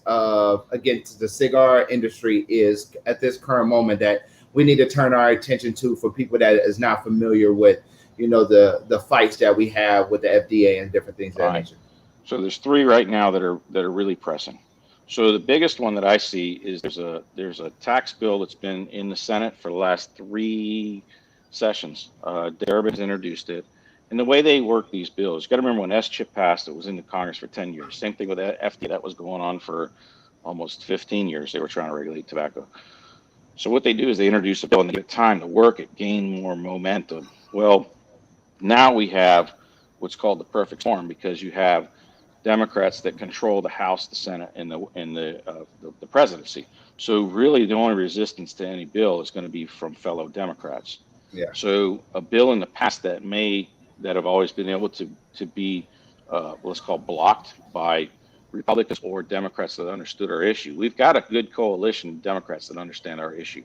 against the cigar industry is at this current moment that we need to turn our attention to, for people that is not familiar with, the fights that we have with the FDA and different things of that nature? So there's three right now that are really pressing. So the biggest one that I see is there's a tax bill that's been in the Senate for the last 3 sessions. Durbin has introduced it. And the way they work these bills, you got to remember when S-chip passed, it was in the Congress for 10 years. Same thing with the FDA, that was going on for almost 15 years. They were trying to regulate tobacco. So what they do is they introduce a bill and they get time to work it, gain more momentum. Well, now we have what's called the perfect storm, because you have Democrats that control the House, the Senate, and the presidency. So really, the only resistance to any bill is going to be from fellow Democrats. Yeah. So a bill in the past that have always been able to be what's called blocked by Republicans or Democrats that understood our issue. We've got a good coalition of Democrats that understand our issue.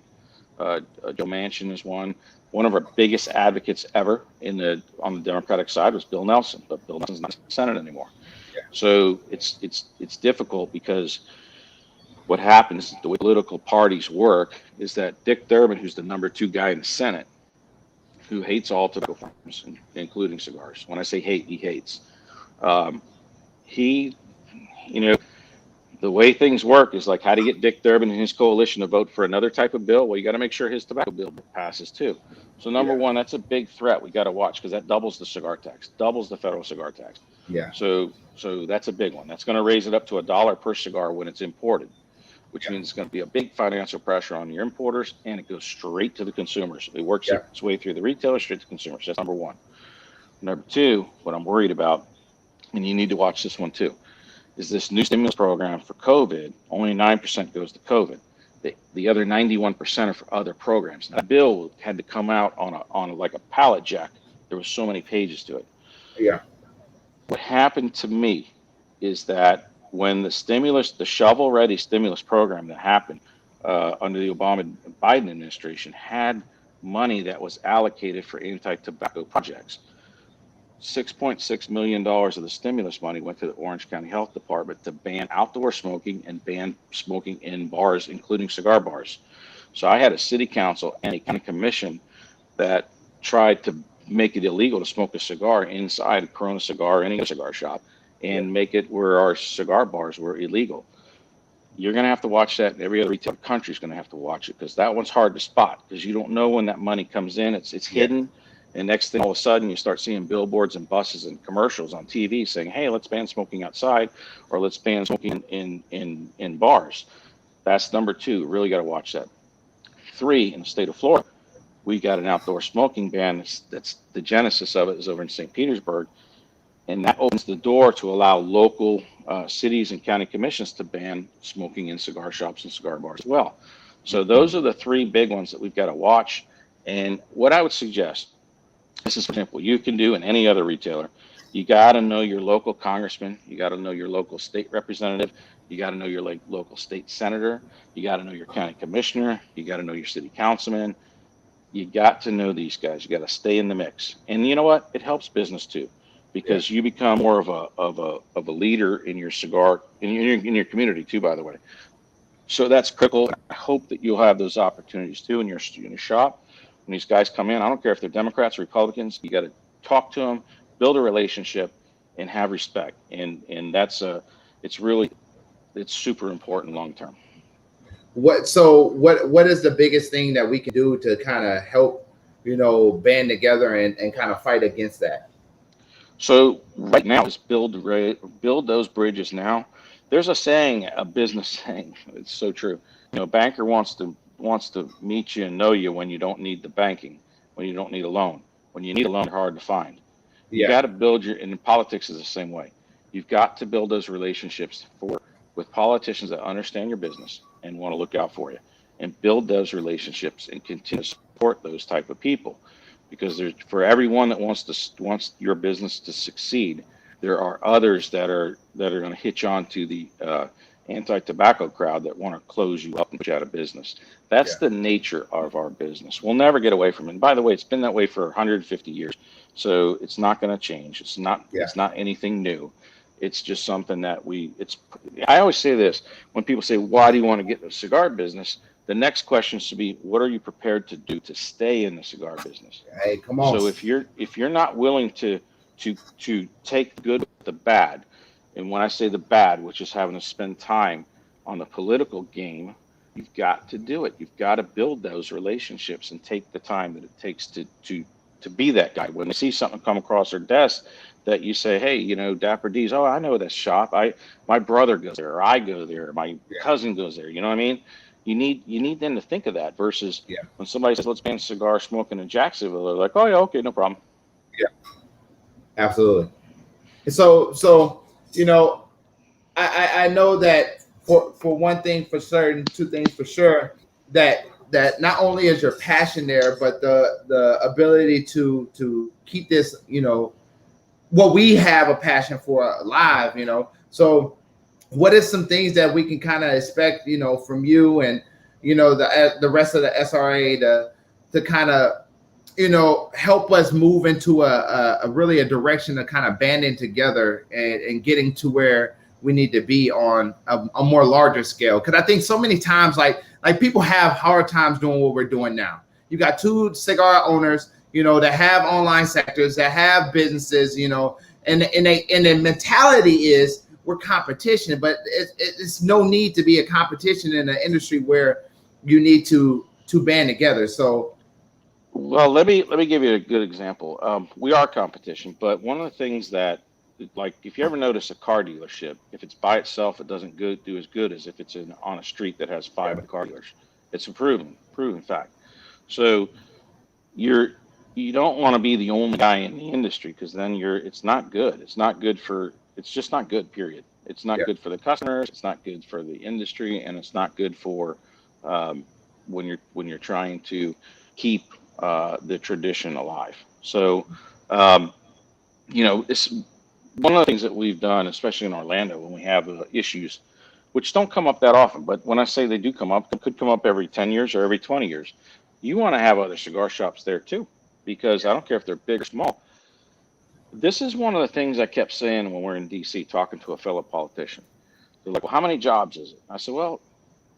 Joe Manchin is one. One of our biggest advocates ever on the Democratic side was Bill Nelson, but Bill Nelson's not in the Senate anymore. Yeah. So it's difficult, because what happens, the way political parties work, is that Dick Durbin, who's the number 2 guy in the Senate, who hates all tobacco forms, including cigars. When I say hate, he hates. The way things work is like, how to get Dick Durbin and his coalition to vote for another type of bill. Well, you got to make sure his tobacco bill passes too. So number one, that's a big threat we got to watch, because that doubles the cigar tax, doubles the federal cigar tax. Yeah. So that's a big one. That's going to raise it up to $1 per cigar when it's imported, which means it's going to be a big financial pressure on your importers, and it goes straight to the consumers. It works its way through the retailers, straight to consumers. That's number one. Number two, what I'm worried about, and you need to watch this one too, is this new stimulus program for COVID. Only 9% goes to COVID. The other 91% are for other programs. That bill had to come out on like a pallet jack. There was so many pages to it. Yeah. What happened to me is that when the shovel-ready stimulus program that happened under the Obama-Biden administration had money that was allocated for anti-tobacco projects, $6.6 million of the stimulus money went to the Orange County Health Department to ban outdoor smoking and ban smoking in bars, including cigar bars. So I had a city council and a county commission that tried to make it illegal to smoke a cigar inside a Corona cigar or any other cigar shop, and make it where our cigar bars were illegal. You're going to have to watch that, and every other retail country is going to have to watch it, because that one's hard to spot, because you don't know when that money comes in. It's hidden, And next thing, all of a sudden, you start seeing billboards and buses and commercials on TV saying, hey, let's ban smoking outside, or let's ban smoking in bars. That's number two. Really got to watch that. 3, in the state of Florida, we got an outdoor smoking ban. That's the genesis of it is over in St. Petersburg. And that opens the door to allow local cities and county commissions to ban smoking in cigar shops and cigar bars as well. So those are the 3 big ones that we've got to watch. And what I would suggest, this is simple, you can do in any other retailer. You got to know your local congressman. You got to know your local state representative. You got to know your local state senator. You got to know your county commissioner. You got to know your city councilman. You got to know these guys. You got to stay in the mix. And you know what? It helps business too, because you become more of a leader in your cigar in your community too. By the way, so that's critical. I hope that you'll have those opportunities too in your shop. When these guys come in, I don't care if they're Democrats or Republicans. You got to talk to them, build a relationship, and have respect. And that's it's super important long term. What is the biggest thing that we can do to kind of help, band together and kind of fight against that? So right now is build those bridges now. There's a business saying, it's so true. A banker wants to meet you and know you when you don't need the banking, when you don't need a loan. When you need a loan, they're hard to find. You got to build and politics is the same way. You've got to build those relationships with politicians that understand your business and want to look out for you, and build those relationships and continue to support those type of people, because for everyone that wants your business to succeed, there are others that are going to hitch on to the anti-tobacco crowd that want to close you up and put you out of business. That's the nature of our business. We'll never get away from it. And by the way, it's been that way for 150 years, so it's not going to change. It's not anything new. It's just something that I always say this when people say, why do you want to get in the cigar business? The next question should be, what are you prepared to do to stay in the cigar business? Hey, come on. So if you're not willing to take the good with the bad, and when I say the bad, which is having to spend time on the political game, you've got to do it. You've got to build those relationships and take the time that it takes to be that guy. When they see something come across their desk that you say, hey, Dapper D's, oh, I know that shop. My brother goes there, or I go there, or my cousin goes there. You know what I mean? You need them to think of that versus when somebody says, let's ban cigar smoking in Jacksonville, they're like, oh yeah, okay, no problem. Yeah, absolutely. So I know that for one thing for certain, 2 things for sure, that not only is your passion there, but the ability to keep this, what we have a passion for alive, So what is some things that we can kind of expect, from you and, the rest of the SRA to kind of, help us move into a really a direction of kind of banding together and getting to where we need to be on a more larger scale? Because I think so many times, like people have hard times doing what we're doing now. You got 2 cigar owners, that have online sectors, that have businesses, and the mentality is we're competition, but it's no need to be a competition in an industry where you need to band together. So, well, let me give you a good example. We are competition, but one of the things that, like, if you ever notice a car dealership, if it's by itself, it doesn't do as good as if it's on a street that has 5 car dealers. It's a proven fact. So you don't want to be the only guy in the industry, because then it's not good. It's just not good, period. It's not good for the customers. It's not good for the industry, and it's not good for when you're trying to keep the tradition alive. So, it's one of the things that we've done, especially in Orlando, when we have issues, which don't come up that often, but when I say they do come up, it could come up every 10 years or every 20 years. You want to have other cigar shops there too, because I don't care if they're big or small. This is one of the things I kept saying when we're in DC talking to a fellow politician. They're like, well, how many jobs is it? I said, well,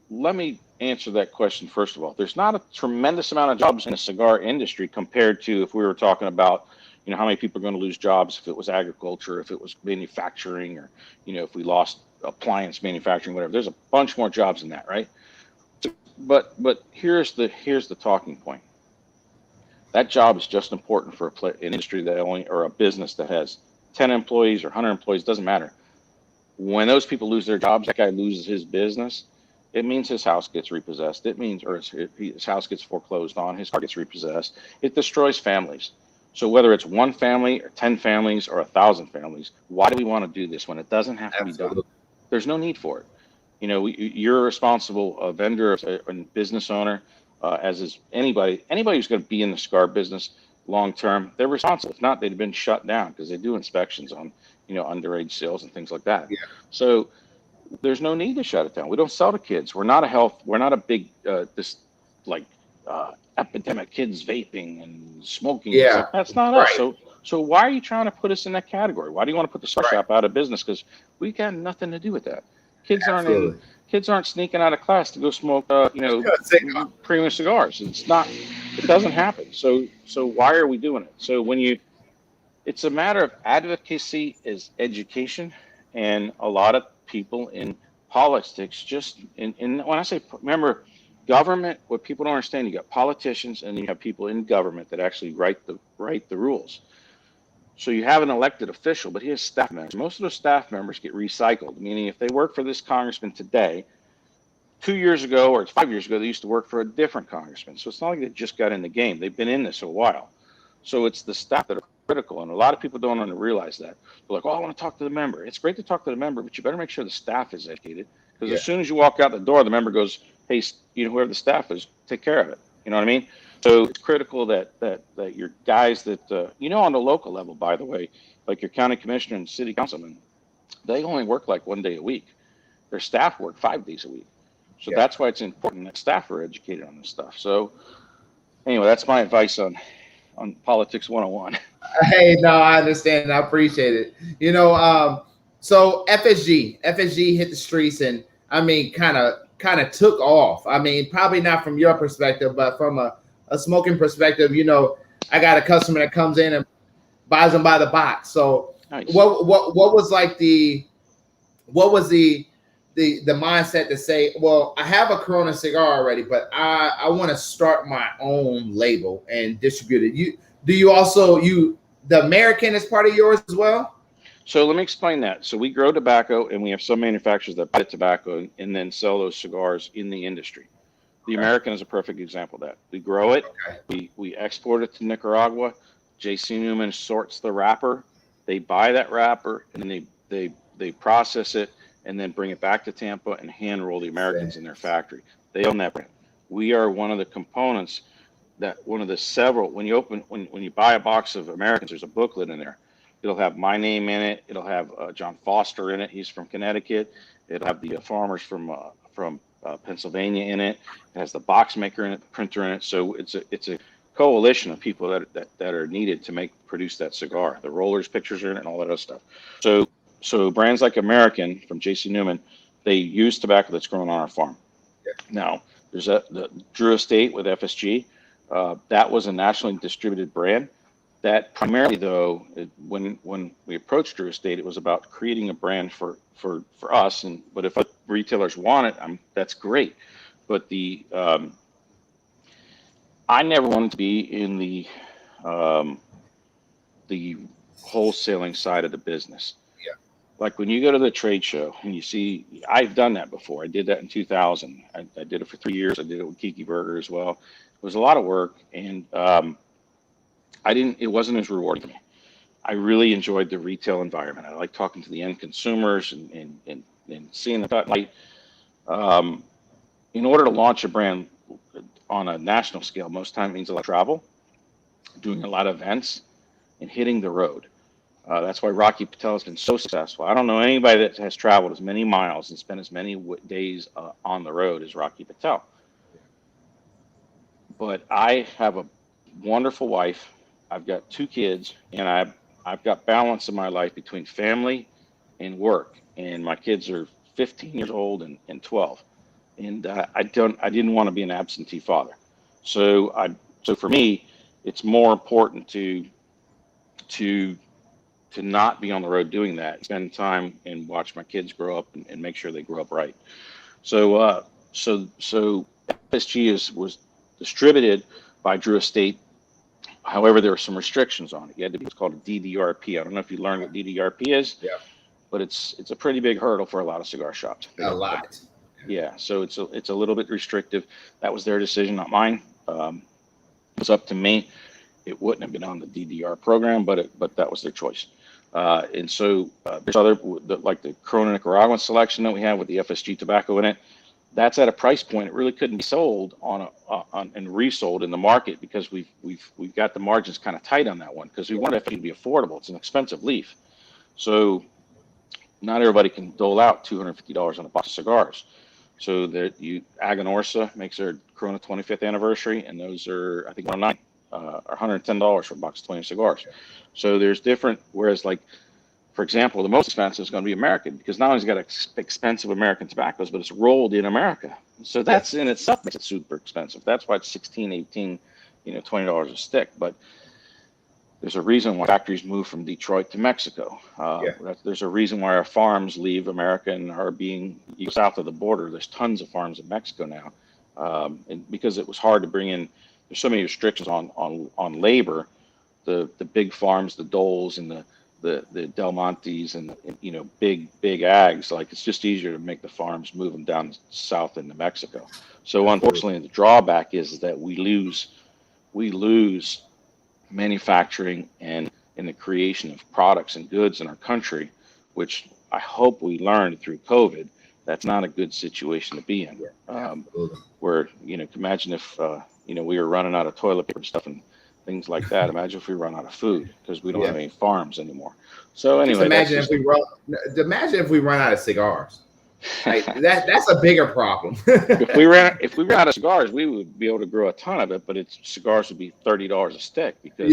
let me answer that question first of all. There's not a tremendous amount of jobs in the cigar industry compared to if we were talking about, how many people are going to lose jobs if it was agriculture, if it was manufacturing, or, if we lost appliance manufacturing, whatever. There's a bunch more jobs in that, right? But here's the talking point. That job is just important for an industry that only, or a business that has 10 employees or 100 employees, doesn't matter. When those people lose their jobs, that guy loses his business, it means his house gets repossessed. It means, or his house gets foreclosed on, his car gets repossessed. It destroys families. So whether it's one family or 10 families or 1,000 families, why do we want to do this when it doesn't have to be done? There's no need for it. You know, you're a responsible vendor and business owner, as is anybody who's going to be in the cigar business long term. They're responsible. If not, they'd have been shut down, because they do inspections on, you know, underage sales and things like that. Yeah. So there's no need to shut it down. We don't sell to kids. We're not a big epidemic, kids vaping and smoking. Yeah. That's not us. So why are you trying to put us in that category? Why do you want to put the cigar shop out of business? Because we got nothing to do with that. Kids aren't sneaking out of class to go smoke, premium cigars. It doesn't happen. So why are we doing it? So it's a matter of advocacy is education, and a lot of people in politics when I say, remember, government, what people don't understand, you got politicians and you have people in government that actually write the rules. So you have an elected official, but he has staff members. Most of those staff members get recycled, meaning if they work for this congressman today, 2 years ago or 5 years ago, they used to work for a different congressman. So it's not like they just got in the game. They've been in this a while. So it's the staff that are critical, and a lot of people don't want to realize that. They're like, oh, I want to talk to the member. It's great to talk to the member, but you better make sure the staff is educated, because as soon as you walk out the door, the member goes, hey, you know, whoever the staff is, take care of it. You know what I mean? So it's critical that your guys that, you know, on the local level, by the way, like your county commissioner and city councilman, they only work like 1 day a week. Their staff work 5 days a week. So that's why it's important that staff are educated on this stuff. So anyway, that's my advice on politics 101. Hey, no, I understand. I appreciate it. You know, so FSG hit the streets, and I mean, kind of took off. I mean, probably not from your perspective, but from a smoking perspective, you know, I got a customer that comes in and buys them by the box. So nice. What was the mindset to say, well, I have a Corona cigar already, but I want to start my own label and distribute it. The American is part of yours as well? So let me explain that. So we grow tobacco, and we have some manufacturers that buy tobacco and then sell those cigars in the industry. The American is a perfect example of that. We grow it, we export it to Nicaragua. JC Newman sorts the wrapper. They buy that wrapper, and then they process it and then bring it back to Tampa and hand roll the Americans in their factory. They own that brand. We are one of the components when you buy a box of Americans, there's a booklet in there. It'll have my name in it. It'll have John Foster in it. He's from Connecticut. It'll have the farmers from Pennsylvania in it. It has the box maker in it, the printer in it. So it's a coalition of people that are needed to produce that cigar. The rollers, pictures are in it, and all that other stuff. So brands like American from JC Newman, they use tobacco that's grown on our farm. Now there's the Drew Estate with FSG. That was a nationally distributed brand. That primarily, though, when we approached Drew Estate, it was about creating a brand for us. But if retailers want it, that's great. But I never wanted to be in the wholesaling side of the business. Yeah. Like when you go to the trade show and you see, I've done that before. I did that in 2000. I did it for 3 years. I did it with Kiki Burger as well. It was a lot of work, and it wasn't as rewarding for me. I really enjoyed the retail environment. I like talking to the end consumers and seeing the light. In order to launch a brand on a national scale, most time means a lot of travel, doing a lot of events, and hitting the road. That's why Rocky Patel has been so successful. I don't know anybody that has traveled as many miles and spent as many days on the road as Rocky Patel. But I have a wonderful wife. I've got 2 kids, and I've got balance in my life between family and work. And my kids are 15 years old and 12. And I didn't want to be an absentee father. So for me, it's more important to not be on the road doing that. Spend time and watch my kids grow up and make sure they grow up right. So FSG was distributed by Drew Estate However, there were some restrictions on it. You had to be what's called a DDRP. I don't know if you learned what DDRP is, but it's a pretty big hurdle for a lot of cigar shops. A lot. Yeah, so it's a little bit restrictive. That was their decision, not mine. It was up to me. It wouldn't have been on the DDR program, but that was their choice. And so there's other, like the Corona Nicaraguan selection that we have with the FSG tobacco in it. That's at a price point it really couldn't be sold on and resold in the market, because we've got the margins kind of tight on that one, because we want it to be affordable. It's an expensive leaf, so not everybody can dole out $250 on a box of cigars. So that Aganorsa makes their Corona 25th anniversary, and those are, I think, $110 for a box of 20 cigars. So there's different. Whereas, like, for example, the most expensive is going to be American, because not only has it got expensive American tobaccos, but it's rolled in America. So that's in itself makes it super expensive. That's why it's 16, 18, $20 a stick. But there's a reason why factories move from Detroit to Mexico. There's a reason why our farms leave America and are being south of the border. There's tons of farms in Mexico now, and because it was hard to bring in. There's so many restrictions on labor. The big farms, the Doles and the Del Montes and big ags, like, it's just easier to make the farms move them down south into Mexico. So unfortunately, the drawback is that we lose manufacturing and in the creation of products and goods in our country, which I hope we learned through COVID. That's not a good situation to be in. Where, imagine if we were running out of toilet paper and stuff and things like that. Imagine if we run out of food, because we don't have any farms anymore. So anyway, imagine if we run out of cigars. Like, that's a bigger problem. if we ran out of cigars, we would be able to grow a ton of it, but cigars would be $30 a stick, because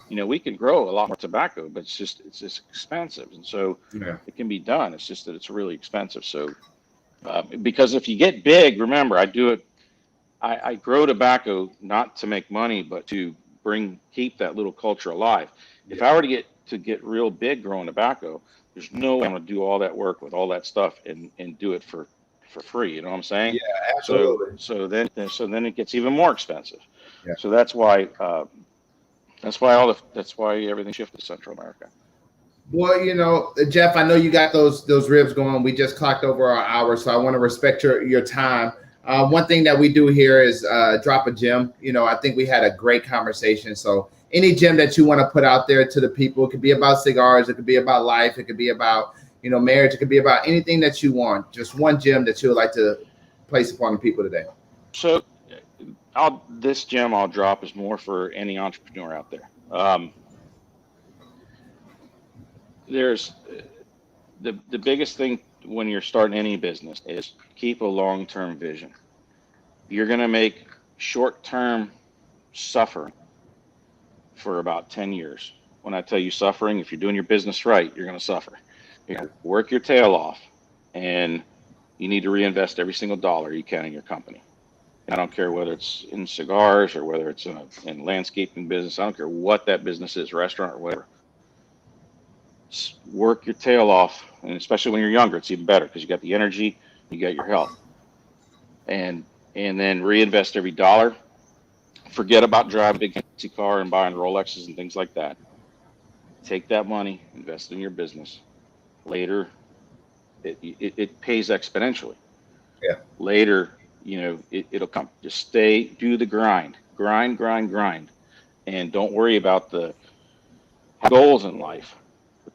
we can grow a lot more tobacco, but it's just expensive, and so it can be done. It's just that it's really expensive. So because if you get big, remember, I grow tobacco not to make money, but to keep that little culture alive. If I were to get real big growing tobacco, there's no way I'm going to do all that work with all that stuff and do it for free. You know what I'm saying? Yeah, absolutely. So then it gets even more expensive. Yeah. So that's why everything shifted to Central America. Well, Jeff, I know you got those ribs going. We just clocked over our hour, so I want to respect your time. One thing that we do here is drop a gem. I think we had a great conversation. So any gem that you want to put out there to the people, it could be about cigars, it could be about life, it could be about, marriage, it could be about anything that you want. Just one gem that you would like to place upon the people today. So this gem I'll drop is more for any entrepreneur out there. There's the biggest thing when you're starting any business is keep a long-term vision. You're going to make short-term suffering for about 10 years. When I tell you suffering, if you're doing your business right, you're going to suffer. You're going to work your tail off, and you need to reinvest every single dollar you can in your company. I don't care whether it's in cigars or whether it's in landscaping business. I don't care what that business is, restaurant or whatever. Work your tail off, and especially when you're younger, it's even better, because you got the energy, you got your health, and then reinvest every dollar. Forget about driving a big fancy car and buying Rolexes and things like that. Take that money, invest in your business. Later, it pays exponentially. Yeah. Later, it'll come. Just do the grind, and don't worry about the goals in life.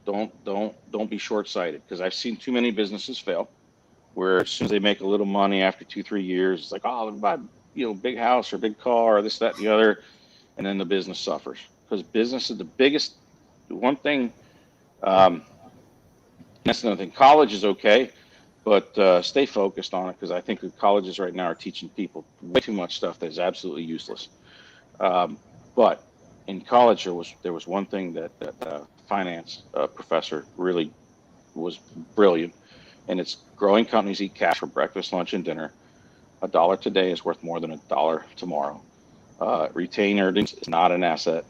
Don't be short-sighted, because I've seen too many businesses fail, where as soon as they make a little money after 2-3 years, it's like, oh, let me buy big house or big car or this, that, and the other, and then the business suffers. Because business is the biggest one thing. That's another thing. College is okay, but stay focused on it, because I think the colleges right now are teaching people way too much stuff that is absolutely useless. But in college, there was one thing that finance professor really was brilliant, and it's growing companies eat cash for breakfast, lunch, and dinner. $1 today is worth more than $1 tomorrow. Retained earnings is not an asset,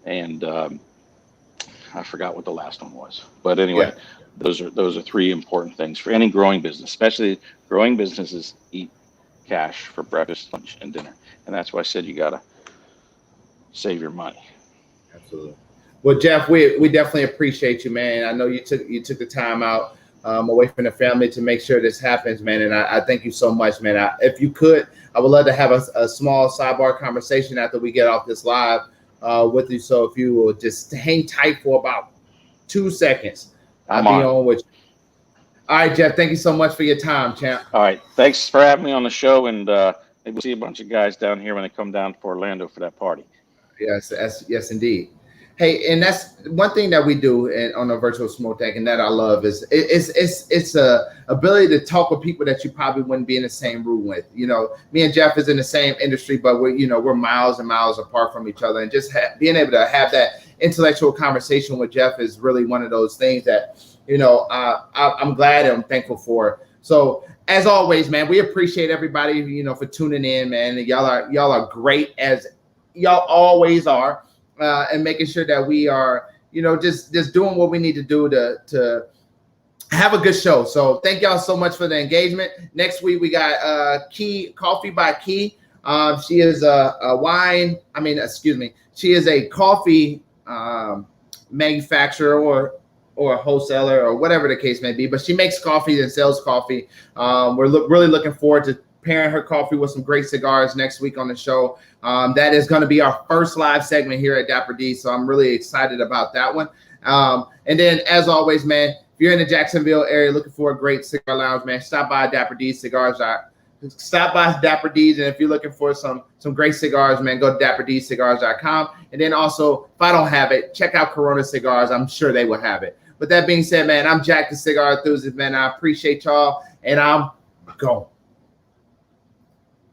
and I forgot what the last one was. But anyway, those are three important things for any growing business, especially growing businesses eat cash for breakfast, lunch, and dinner. And that's why I said you gotta save your money. Absolutely. Well, Jeff, we definitely appreciate you, man. I know you took the time out away from the family to make sure this happens, man. And I thank you so much, man. If you could, I would love to have a small sidebar conversation after we get off this live with you. So if you will just hang tight for about 2 seconds, I'll be on with you. All right, Jeff, thank you so much for your time, champ. All right. Thanks for having me on the show. And maybe we'll see a bunch of guys down here when they come down to Orlando for that party. Yes, yes, indeed. Hey, and that's one thing that we do on a virtual smoke tank, and that I love is it's a ability to talk with people that you probably wouldn't be in the same room with. You know, me and Jeff is in the same industry, but we're miles and miles apart from each other, and just being able to have that intellectual conversation with Jeff is really one of those things that I'm glad and I'm thankful for. So as always, man, we appreciate everybody for tuning in, man. Y'all are great as y'all always are. And making sure that we are, just doing what we need to do to have a good show. So thank y'all so much for the engagement. Next week we got Coffee by Key. She is she is a coffee manufacturer or a wholesaler or whatever the case may be. But she makes coffee and sells coffee. We're really looking forward to pairing her coffee with some great cigars next week on the show. That is going to be our first live segment here at Dapper D, so I'm really excited about that one. And then, as always, man, if you're in the Jacksonville area looking for a great cigar lounge, man, stop by Dapper D's Cigars. Stop by Dapper D's, and if you're looking for some great cigars, man, go to DapperDCigars.com. And then also, if I don't have it, check out Corona Cigars. I'm sure they will have it. With that being said, man, I'm Jack the Cigar Enthusiast, man. I appreciate y'all, and I'm gone.